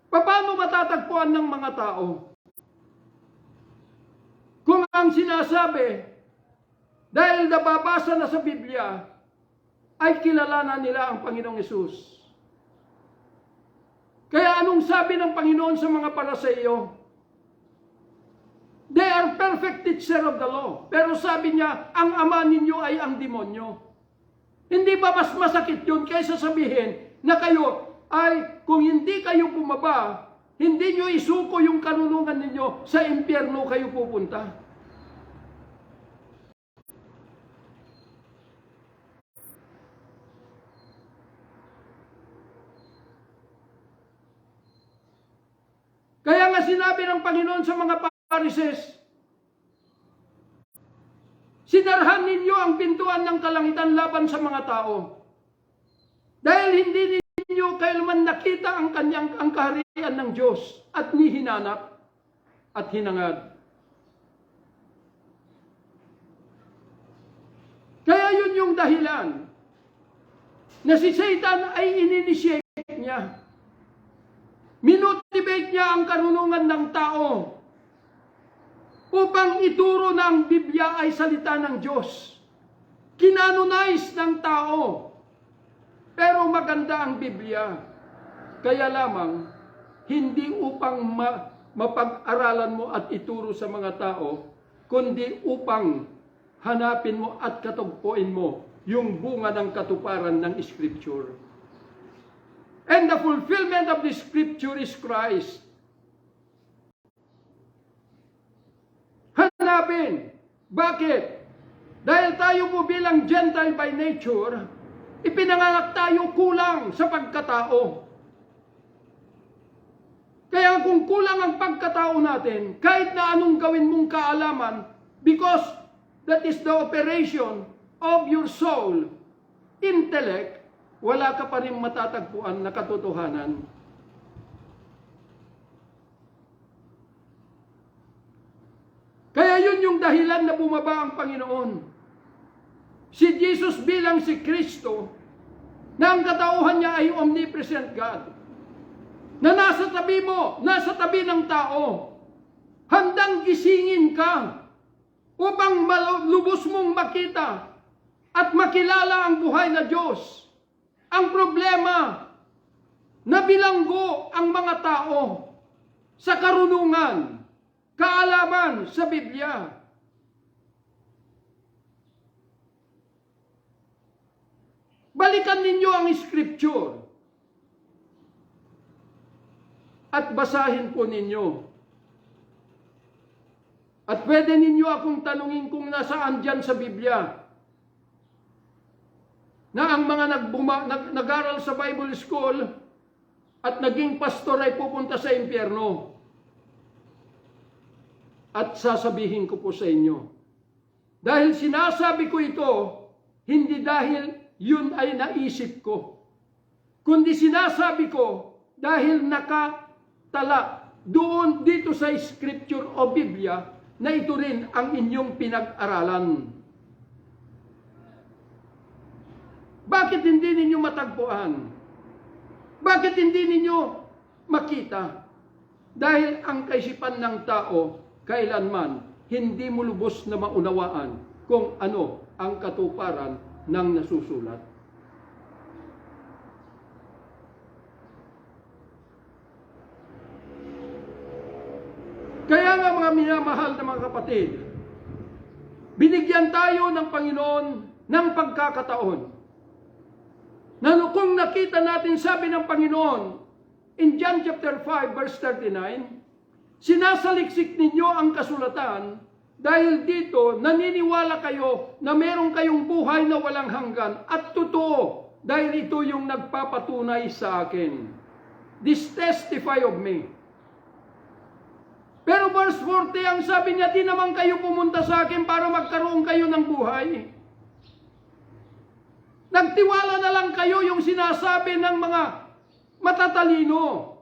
Paano matatagpuan ng mga tao kung ang sinasabi, dahil nababasa na sa Biblia, ay kilalanan nila ang Panginoong Hesus? Kaya anong sabi ng Panginoon sa mga Pariseo? They are perfect teacher of the law. Pero sabi niya, ang ama ninyo ay ang demonyo. Hindi ba mas masakit yun kaysa sabihin na kayo ay kung hindi kayo bumaba, hindi nyo isuko yung karunungan ninyo, sa impyerno kayo pupunta? Kaya nga sinabi ng Panginoon sa mga Pharisees, sinarhan ninyo ang pintuan ng kalangitan laban sa mga tao. Dahil hindi ninyo kailanman nakita ang kaharian ng Diyos at ni hinanap at hinangad. Kaya yun yung dahilan na si Satan ay ininitiate niya. Minotivate niya ang karunungan ng tao upang ituro na ang Biblia ay salita ng Diyos. Kinanonize ng tao. Pero maganda ang Biblia. Kaya lamang, hindi upang mapag-aralan mo at ituro sa mga tao, kundi upang hanapin mo at katugpuin mo yung bunga ng katuparan ng Scripture. And the fulfillment of the Scripture is Christ. Hanapin. Bakit? Dahil tayo po bilang Gentile by nature, ipinanganak tayo kulang sa pagkatao. Kaya kung kulang ang pagkatao natin, kahit na anong gawin mong kaalaman, because that is the operation of your soul, intellect, wala ka pa rin matatagpuan na katotohanan. Kaya yun yung dahilan na bumaba ang Panginoon. Si Jesus bilang si Kristo, na ang katauhan niya ay omnipresent God, na nasa tabi mo, nasa tabi ng tao, handang gisingin ka upang lubos mong makita at makilala ang buhay na Diyos. Ang problema, nabilanggo ang mga tao sa karunungan, kaalaman sa Biblia. Balikan ninyo ang Scripture at basahin po ninyo. At pwede ninyo akong tanungin kung nasaan dyan sa Biblia na ang mga nag-aral sa Bible School at naging pastor ay pupunta sa impyerno. At sasabihin ko po sa inyo, dahil sinasabi ko ito, hindi dahil yun ay naisip ko, kundi sinasabi ko dahil nakatala doon dito sa Scripture o Biblia na ito rin ang inyong pinag-aralan. Bakit hindi ninyo matagpuan? Bakit hindi ninyo makita? Dahil ang kaisipan ng tao, kailanman, hindi mo lubos na maunawaan kung ano ang katuparan ng nasusulat. Kaya nga mga minamahal na mga kapatid, binigyan tayo ng Panginoon ng pagkakataon. Na kung nakita natin, sabi ng Panginoon, in John chapter 5 verse 39, sinasaliksik ninyo ang kasulatan dahil dito naniniwala kayo na meron kayong buhay na walang hanggan at totoo dahil ito yung nagpapatunay sa akin. This testify of me. Pero verse 40, ang sabi niya, di naman kayo pumunta sa akin para magkaroon kayo ng buhay. Nagtiwala na lang kayo yung sinasabi ng mga matatalino.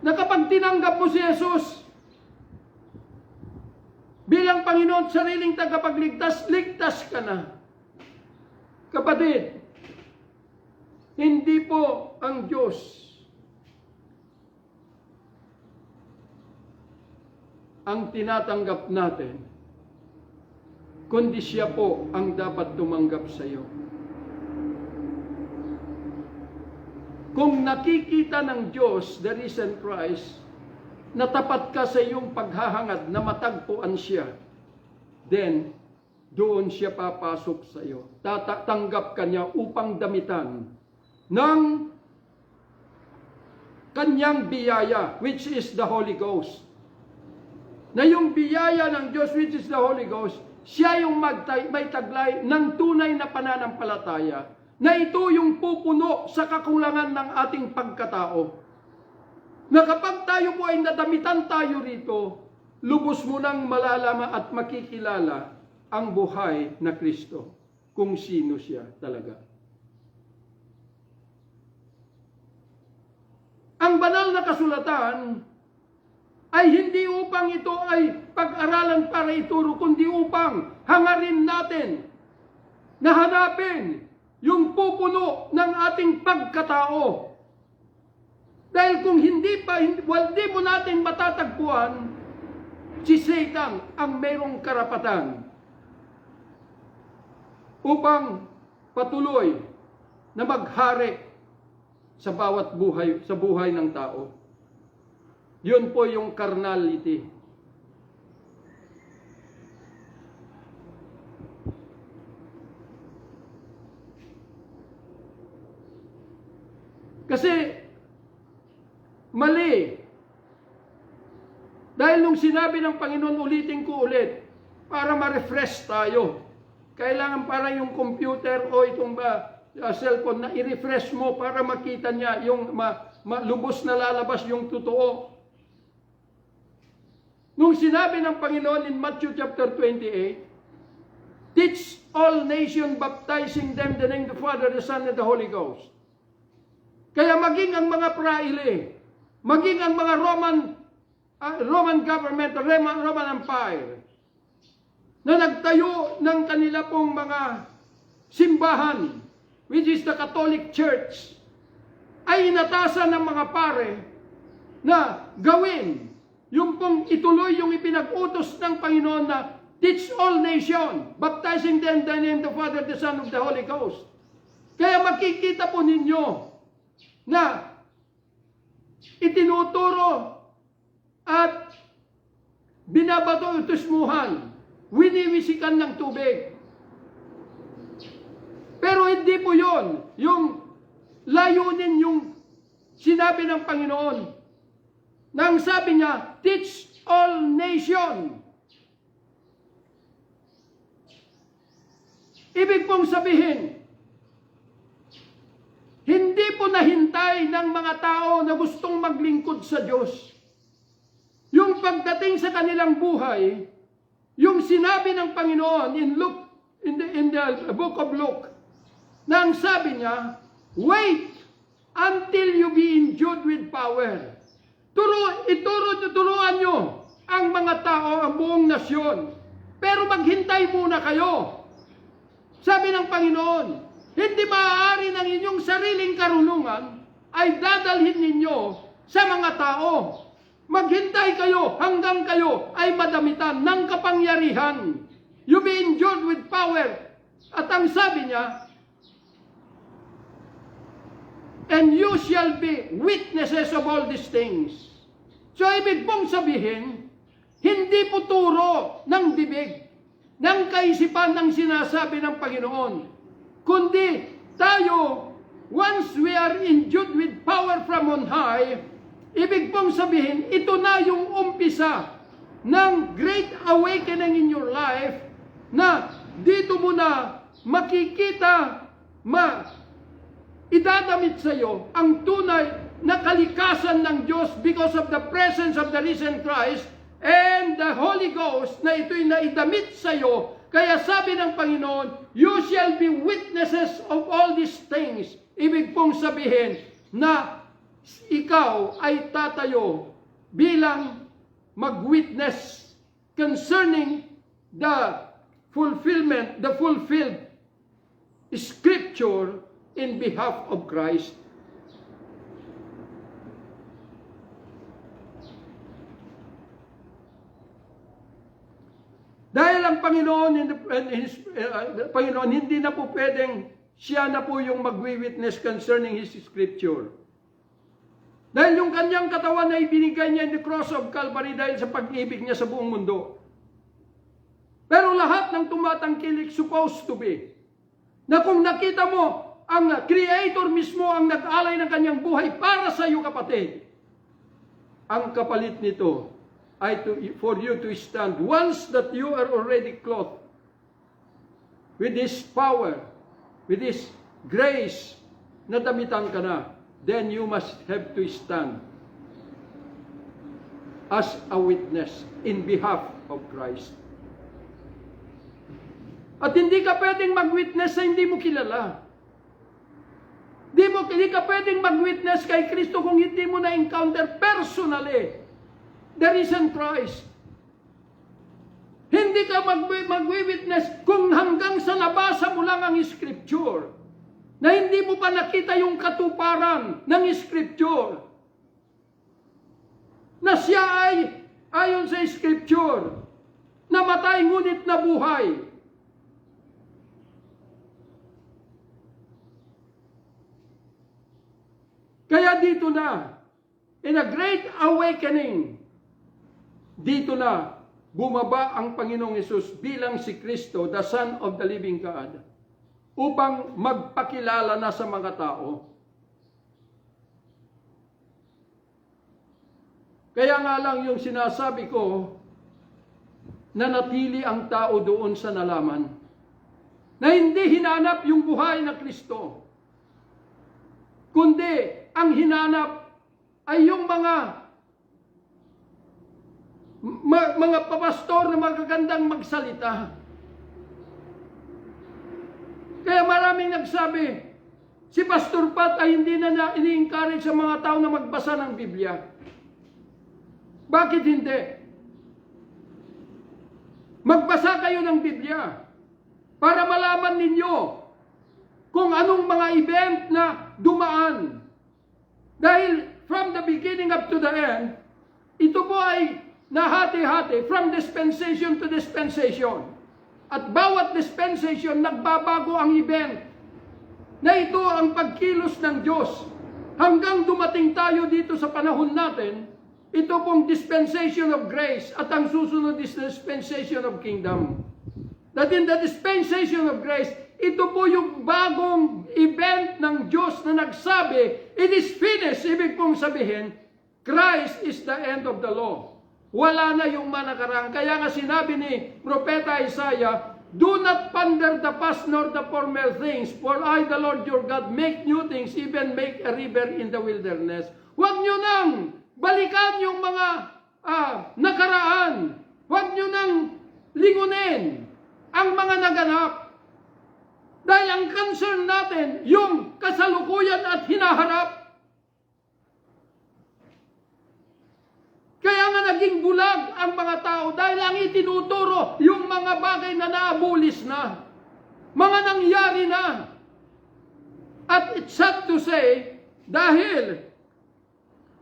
na kapag tinanggap mo si Jesus bilang Panginoon at sariling tagapagligtas, ligtas ka na. Kapatid, hindi po ang Diyos ang tinatanggap natin, kundi siya po ang dapat tumanggap sa iyo. Kung nakikita ng Diyos, the risen Christ, na tapat ka sa iyong paghahangad na matagpuan siya, then doon siya papasok sa iyo. Tatanggap ka niya upang damitan ng kanyang biyaya, which is the Holy Ghost. Na yung biyaya ng Diyos, which is the Holy Ghost, siya yung may taglay ng tunay na pananampalataya, na ito yung pupuno sa kakulangan ng ating pagkatao. Na kapag tayo po ay nadamitan tayo rito, lubos mo nang malalama at makikilala ang buhay na Kristo, kung sino siya talaga. Ang banal na kasulatan ay hindi upang ito ay pag-aralan para ituro, kundi upang hangarin natin na hanapin yung pupuno ng ating pagkatao. Dahil kung hindi mo natin matatagpuan, si Satan ang mayroong karapatan upang patuloy na maghari sa bawat buhay, sa buhay ng tao. Yun po yung carnality. Kasi mali. Dahil nung sinabi ng Panginoon, ulitin ko ulit, para ma-refresh tayo. Kailangan para yung computer o itong cellphone na i-refresh mo para makita niya yung lubos na lalabas yung totoo. Nung sinabi ng Panginoon in Matthew chapter 28, teach all nations, baptizing them in the name of the Father, the Son, and the Holy Ghost. Kaya maging ang mga praile, maging ang mga Roman government, Roman Empire, na nagtayo ng kanila pong mga simbahan, which is the Catholic Church, ay inatasan ng mga pare na gawin yung pong ituloy yung ipinag-utos ng Panginoon na teach all nations, baptizing them in the name of the Father, the Son, of the Holy Ghost. Kaya makikita po ninyo na itinuturo at binabato utusmuhan, winiwisikan ng tubig. Pero hindi po yon yung layunin yung sinabi ng Panginoon. Nang sabi niya, teach all nation. Ibig pong sabihin, hindi po nahintay ng mga tao na gustong maglingkod sa Diyos. Yung pagdating sa kanilang buhay, yung sinabi ng Panginoon in Luke, in the book of Luke, na ang sabi niya, wait until you be endued with power. Turuan nyo ang mga tao, ang buong nasyon. Pero maghintay muna kayo. Sabi ng Panginoon, hindi maaari ng inyong sariling karunungan ay dadalhin ninyo sa mga tao. Maghintay kayo hanggang kayo ay madamitan ng kapangyarihan. You be endued with power. At ang sabi niya, and you shall be witnesses of all these things. So ibig pong sabihin, hindi po turo ng bibig, ng kaisipan ng sinasabi ng Panginoon, kundi tayo, once we are endued with power from on high, ibig pong sabihin, ito na yung umpisa ng great awakening in your life na dito mo na makikita, idadamit sa iyo ang tunay na kalikasan ng Diyos because of the presence of the risen Christ and the Holy Ghost na ito'y naidamit sa iyo. Kaya sabi ng Panginoon, you shall be witnesses of all these things. Ibig pong sabihin na ikaw ay tatayo bilang mag-witness concerning the fulfilled scripture in behalf of Christ. Dahil ang Panginoon hindi na po pwedeng siya na po yung magwi-witness concerning His scripture. Dahil yung kanyang katawan ay binigay niya in the cross of Calvary dahil sa pag-ibig niya sa buong mundo. Pero lahat ng tumatangkilik supposed to be na kung nakita mo, ang Creator mismo ang nag-alay ng kanyang buhay para sa iyo, kapatid. Ang kapalit nito ay for you to stand once that you are already clothed with His power, with His grace, na damitan ka na, then you must have to stand as a witness in behalf of Christ. At hindi ka pwedeng mag-witness sa hindi mo kilala. Hindi ka pwedeng mag-witness kay Kristo kung hindi mo na-encounter personally the risen Christ. Hindi ka mag-witness kung hanggang sa nabasa mo lang ang Scripture, na hindi mo pa nakita yung katuparan ng Scripture, na siya ay, ayon sa Scripture, namatay ngunit nabuhay. Kaya dito na, in a great awakening, dito na, bumaba ang Panginoong Hesus bilang si Kristo, the Son of the Living God, upang magpakilala na sa mga tao. Kaya nga lang yung sinasabi ko, nanatili ang tao doon sa nalaman, na hindi hinanap yung buhay na Kristo, kundi ang hinanap ay yung mga papastor na magagandang magsalita. Kaya maraming nagsabi, si Pastor Pat ay hindi na ini-encourage sa mga tao na magbasa ng Biblia. Bakit hindi? Magbasa kayo ng Biblia para malaman ninyo kung anong mga event na dumaan. Dahil from the beginning up to the end, ito po ay nahati-hati from dispensation to dispensation. At bawat dispensation, nagbabago ang event. Na ito ang pagkilos ng Diyos. Hanggang dumating tayo dito sa panahon natin, ito pong dispensation of grace at ang susunod is dispensation of kingdom. That in the dispensation of grace, ito po yung bagong event ng Diyos na nagsabi, it is finished. Ibig pong sabihin, Christ is the end of the law. Wala na yung manakarang. Kaya nga sinabi ni Propeta Isaiah, do not ponder the past nor the former things, for I, the Lord your God, make new things, even make a river in the wilderness. Huwag nyo nang balikan yung mga nakaraan. Huwag nyo nang lingunin ang mga naganap. Dahil ang concern natin, yung kasalukuyan at hinaharap. Kaya nga naging bulag ang mga tao dahil ang itinuturo yung mga bagay na naabulis na. Mga nangyari na. At it's sad to say, dahil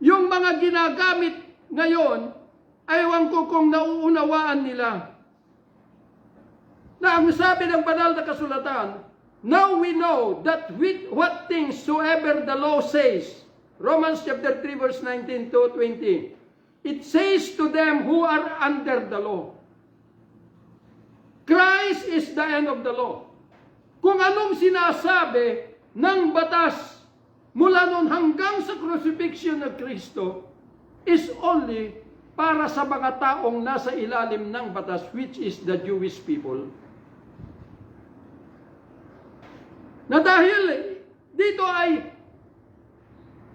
yung mga ginagamit ngayon, ayaw ko kung nauunawaan nila. Na ang sabi ng banal na kasulatan, now we know that with what things soever the law says, Romans chapter 3 verse 19 to 20, it says to them who are under the law, Christ is the end of the law. Kung anong sinasabi ng batas mula noon hanggang sa crucifixion ng Kristo is only para sa mga taong nasa ilalim ng batas, which is the Jewish people. Na dahil dito ay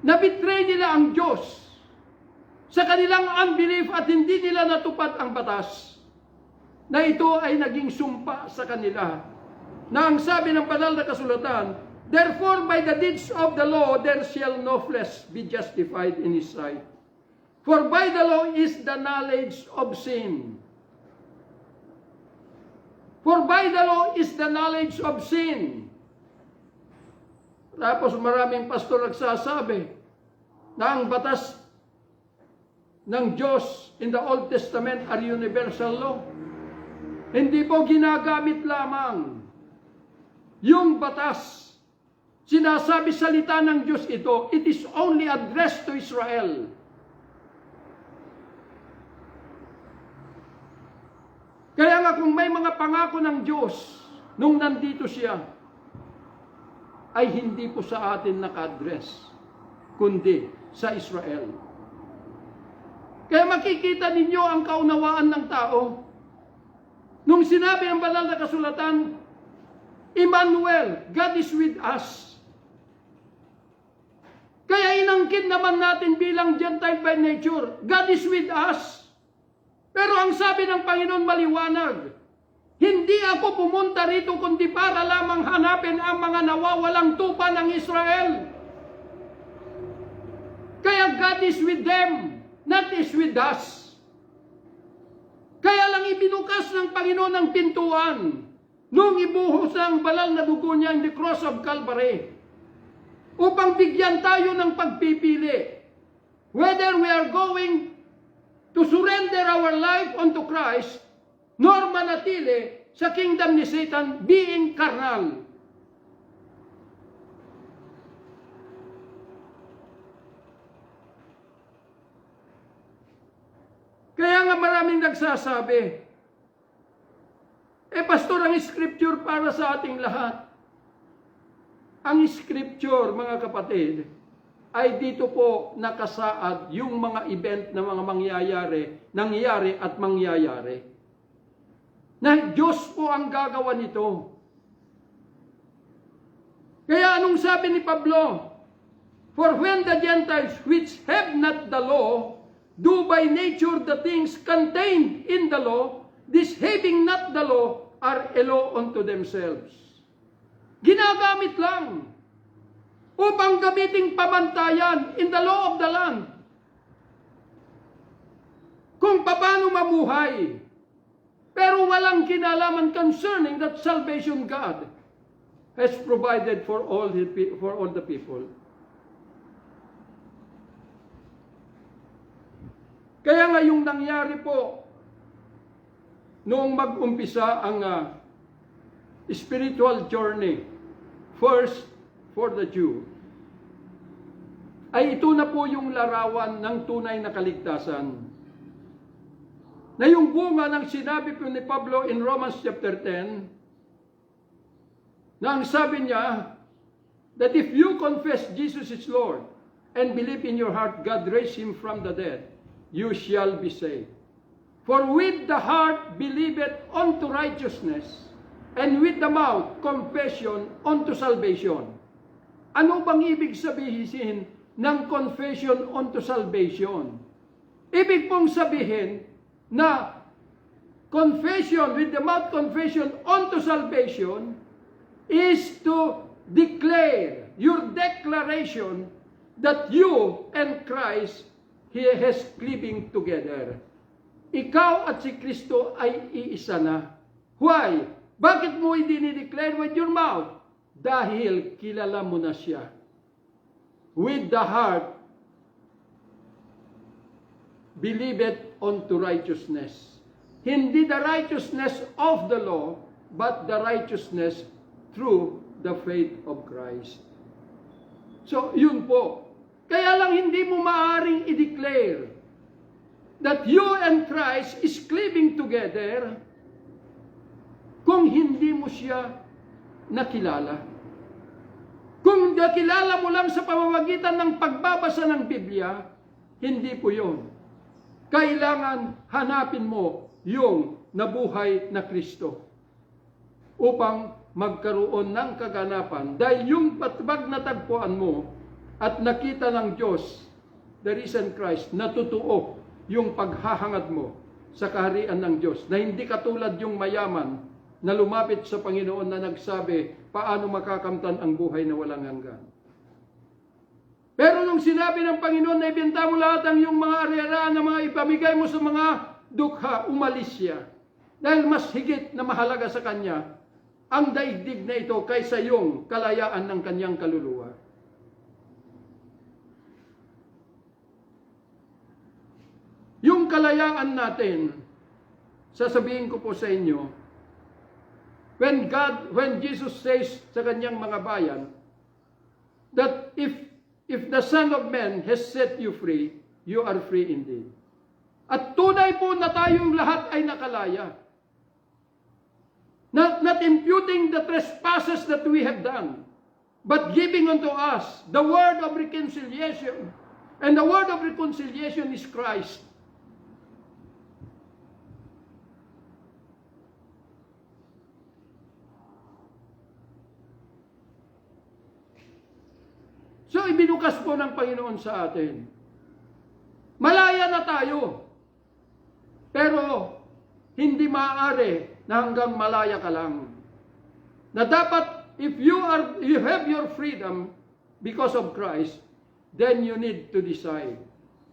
nabitray nila ang Diyos sa kanilang unbelief at hindi nila natupad ang batas, na ito ay naging sumpa sa kanila. Na ang sabi ng banal na kasulatan, Therefore, by the deeds of the law, there shall no flesh be justified in his sight. For by the law is the knowledge of sin. For by the law is the knowledge of sin. Tapos maraming pastor nagsasabi na ang batas ng Diyos in the Old Testament are universal law. Hindi po ginagamit lamang yung batas. Sinasabi salita ng Diyos ito, it is only addressed to Israel. Kaya nga kung may mga pangako ng Diyos nung nandito siya, ay hindi po sa atin naka-address, kundi sa Israel. Kaya makikita ninyo ang kaunawaan ng tao. Nung sinabi ang banal na kasulatan, Emmanuel, God is with us. Kaya inangkin naman natin bilang Gentile by nature, God is with us. Pero ang sabi ng Panginoon maliwanag, hindi ako pumunta rito kundi para lamang hanapin ang mga nawawalang tupa ng Israel. Kaya God is with them, not is with us. Kaya lang ibinukas ng Panginoon ang pintuan nung ibuhos ang banal na dugo niya in the cross of Calvary upang bigyan tayo ng pagpipili whether we are going to surrender our life unto Christ, nor manatili sa kingdom ni Satan being carnal. Kaya nga maraming nagsasabi, pastor, ang scripture para sa ating lahat. Ang scripture, mga kapatid, ay dito po nakasaad yung mga event na mga nangyayari at mangyayari. Na Diyos po ang gagawa nito. Kaya anong sabi ni Pablo? For when the Gentiles which have not the law do by nature the things contained in the law, these having not the law are a law unto themselves. Ginagamit lang upang gamiting pamantayan in the law of the land kung paano mabuhay, pero walang kinalaman concerning that salvation God has provided for all the people. Kaya nga yung nangyari po noong mag-umpisa ang spiritual journey, first for the Jew, ay ito na po yung larawan ng tunay na kaligtasan. Na yung bunga ng sinabi po ni Pablo in Romans chapter 10, na ang sabi niya, that if you confess Jesus is Lord, and believe in your heart God raised Him from the dead, you shall be saved. For with the heart believeth unto righteousness, and with the mouth confession unto salvation. Ano bang ibig sabihin ng confession unto salvation? Ibig pong sabihin na confession, with the mouth confession unto salvation, is to declare your declaration that you and Christ He has living together. Ikaw at si Kristo ay iisa na. Why? Bakit mo i-declare with your mouth? Dahil kilala mo na siya. With the heart, believe it unto righteousness. Hindi the righteousness of the law, but the righteousness through the faith of Christ. So, yun po. Kaya lang hindi mo maaaring i-declare that you and Christ is living together kung hindi mo siya nakilala. Kung nakilala mo lang sa pamamagitan ng pagbabasa ng Biblia, hindi po yun. Kailangan hanapin mo yung nabuhay na Kristo upang magkaroon ng kaganapan. Dahil yung pag natagpuan mo at nakita ng Diyos, the risen Christ, natutuo yung paghahangad mo sa kaharian ng Diyos, na hindi katulad yung mayaman, na lumapit sa Panginoon na nagsabi, paano makakamtan ang buhay na walang hanggan. Pero nung sinabi ng Panginoon na ibenta mo lahat ang iyong mga ari-arian na mga ipamigay mo sa mga dukha, umalis siya. Dahil mas higit na mahalaga sa kanya ang daigdig na ito kaysa yung kalayaan ng kanyang kaluluwa. Yung kalayaan natin, sasabihin ko po sa inyo, when Jesus says sa kanyang mga bayan, that if the Son of Man has set you free, you are free indeed. At tunay po na tayong lahat ay nakalaya. Not imputing the trespasses that we have done, but giving unto us the word of reconciliation. And the word of reconciliation is Christ. So, ibinukas po ng Panginoon sa atin. Malaya na tayo. Pero, hindi maaari na hanggang malaya ka lang. Na dapat, if you have your freedom because of Christ, then you need to decide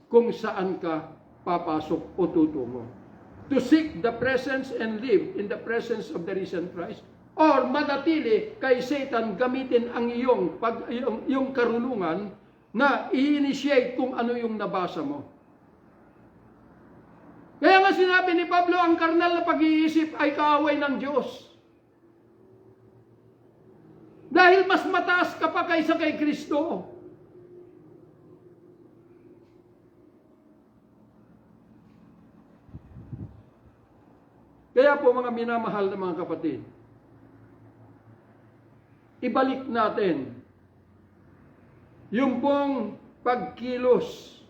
kung saan ka papasok o tutungo. To seek the presence and live in the presence of the risen Christ, or manatili kay Satan gamitin ang iyong karunungan na i-initiate kung ano yung nabasa mo. Kaya nga sinabi ni Pablo, ang karnal na pag-iisip ay kaaway ng Diyos. Dahil mas mataas ka pa kaysa kay Kristo. Kaya po mga minamahal na mga kapatid, ibalik natin yung pong pagkilos,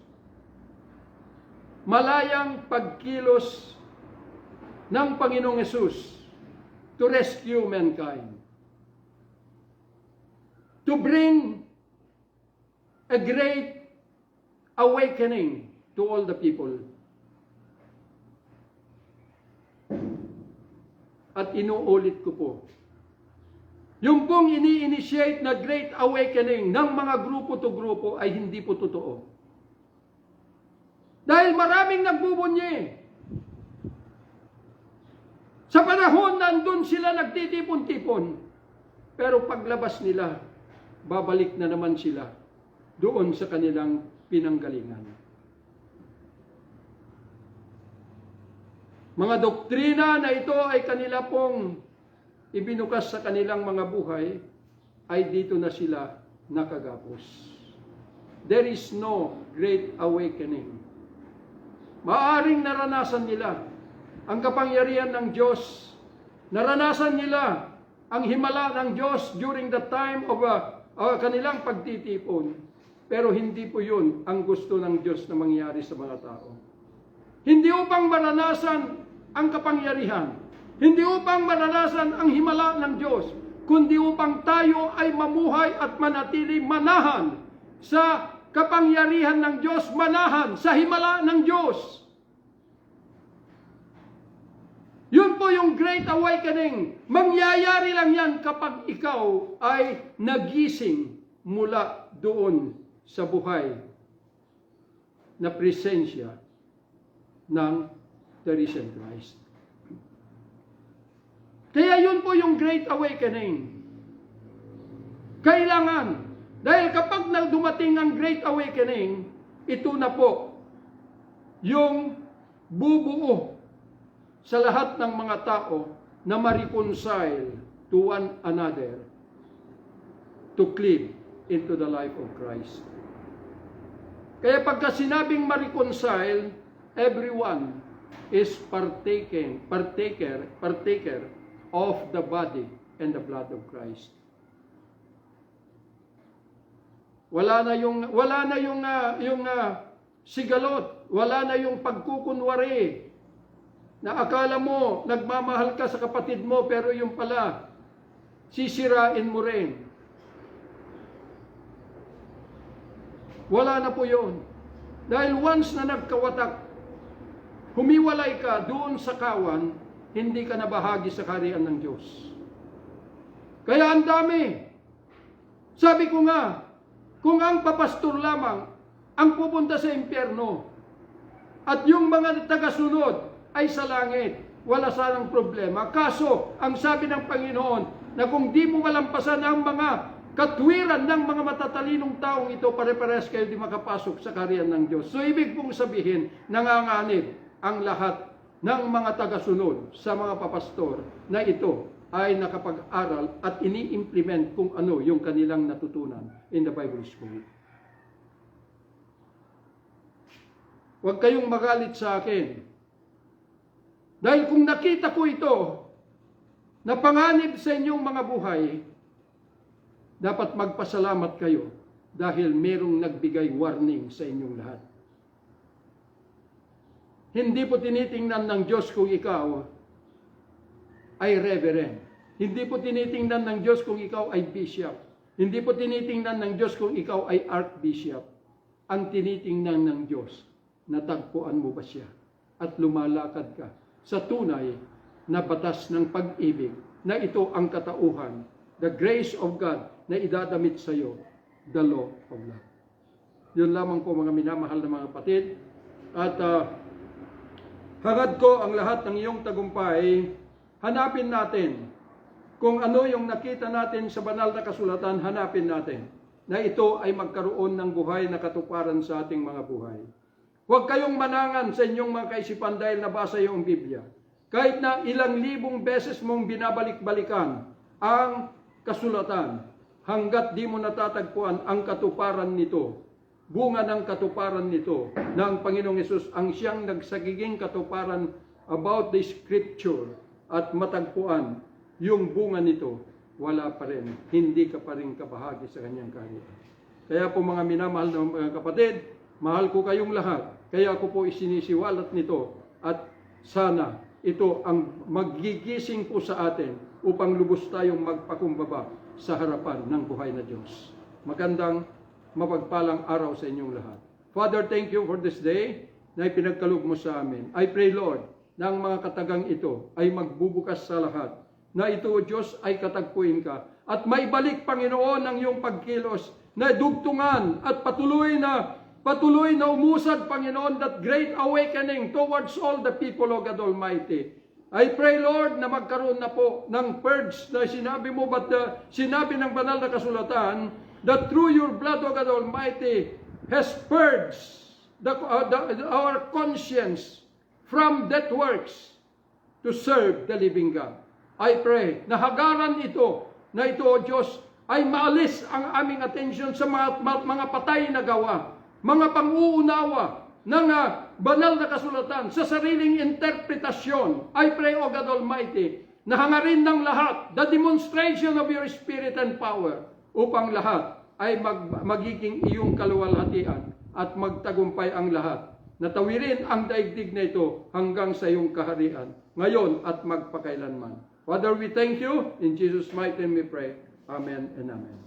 malayang pagkilos ng Panginoong Hesus to rescue mankind. To bring a great awakening to all the people. At inuulit ko po, yung pong ini-initiate na great awakening ng mga grupo to grupo ay hindi po totoo. Dahil maraming nagbubunyi. Sa panahon nandun sila nagtitipon-tipon. Pero paglabas nila, babalik na naman sila doon sa kanilang pinanggalingan. Mga doktrina na ito ay kanila pong ibinukas sa kanilang mga buhay, ay dito na sila nakagapos. There is no great awakening. Maaring naranasan nila ang kapangyarihan ng Diyos. Naranasan nila ang himala ng Diyos during the time of kanilang pagtitipon. Pero hindi po yun ang gusto ng Diyos na mangyari sa mga tao. Hindi upang maranasan ang kapangyarihan, hindi upang maranasan ang himala ng Diyos, kundi upang tayo ay mamuhay at manatili manahan sa kapangyarihan ng Diyos, manahan sa himala ng Diyos. Yun po yung Great Awakening. Mangyayari lang yan kapag ikaw ay nagising mula doon sa buhay na presensya ng the risen Christ. Kaya yun po yung Great Awakening. Kailangan, dahil kapag dumating ang Great Awakening, ito na po yung bubuo sa lahat ng mga tao na ma-reconcile to one another to cleave into the life of Christ. Kaya pagka sinabing ma-reconcile, everyone is partaker of the body and the blood of Christ. Wala na yung sigalot, wala na yung pagkukunwari na akala mo nagmamahal ka sa kapatid mo pero yung pala sisirain mo rin. Wala na po yun. Dahil once na nagkawatak, humiwalay ka doon sa kawan, hindi ka na bahagi sa kaharian ng Diyos. Kaya ang dami. Sabi ko nga, kung ang papastor lamang ang pupunta sa impyerno at yung mga tagasunod ay sa langit, wala sanang problema. Kaso, ang sabi ng Panginoon, na kung di mo malampasan ang mga katwiran ng mga matatalinong taong ito, pare-parehas kayo di makapasok sa kaharian ng Diyos. So, ibig pong sabihin, nanganganib ang lahat ng mga tagasunod sa mga papastor na ito ay nakapag-aral at ini-implement kung ano yung kanilang natutunan in the Bible School. Huwag kayong magalit sa akin. Dahil kung nakita ko ito, na panganib sa inyong mga buhay, dapat magpasalamat kayo dahil merong nagbigay warning sa inyong lahat. Hindi po tinitingnan ng Diyos kung ikaw ay reverend. Hindi po tinitingnan ng Diyos kung ikaw ay bishop. Hindi po tinitingnan ng Diyos kung ikaw ay archbishop. Ang tinitingnan ng Diyos, natagpuan mo ba siya? At lumalakad ka sa tunay na batas ng pag-ibig na ito ang katauhan, the grace of God na idadamit sa iyo, the law of love. Yun lamang po mga minamahal na mga kapatid. At hangad ko ang lahat ng iyong tagumpay, hanapin natin kung ano yung nakita natin sa banal na kasulatan, hanapin natin na ito ay magkaroon ng buhay na katuparan sa ating mga buhay. Huwag kayong manangan sa inyong mga kaisipan dahil nabasa yung Biblia. Kahit na ilang libong beses mong binabalik-balikan ang kasulatan, hanggat di mo natatagpuan ang katuparan nito, bunga ng katuparan nito, na ang Panginoong Hesus ang siyang nagsagiging katuparan about the Scripture at matagpuan yung bunga nito, wala pa rin, hindi ka pa rin kabahagi sa kanyang kaharian. Kaya po mga minamahal na mga kapatid, mahal ko kayong lahat, kaya ako po isinisiwalat nito at sana ito ang magigising po sa atin upang lubos tayong magpakumbaba sa harapan ng buhay na Diyos. Magandang mapagpalang araw sa inyong lahat. Father, thank you for this day na ipinagkaloob mo sa amin. I pray, Lord, na ang mga katagang ito ay magbubukas sa lahat, na ito, Diyos, ay katagpuin ka. At maibalik, Panginoon, ang iyong pagkilos na dugtungan at patuloy na umusad, Panginoon, that great awakening towards all the people of God Almighty. I pray, Lord, na magkaroon na po ng purge na sinabi mo, sinabi ng banal na kasulatan, that through your blood, O God Almighty, has purged our conscience from dead works to serve the living God. I pray na hagaran ito, na ito, O Diyos, ay maalis ang aming atensyon sa mga patay na gawa, mga pang-uunawa ng banal na kasulatan sa sariling interpretasyon. I pray, O God Almighty, na hangarin ng lahat the demonstration of your Spirit and power upang lahat ay magiging iyong kaluwalhatian at magtagumpay ang lahat. Natawirin ang daigdig na ito hanggang sa iyong kaharian, ngayon at magpakailanman. Father, we thank you. In Jesus' mighty name we pray. Amen and amen.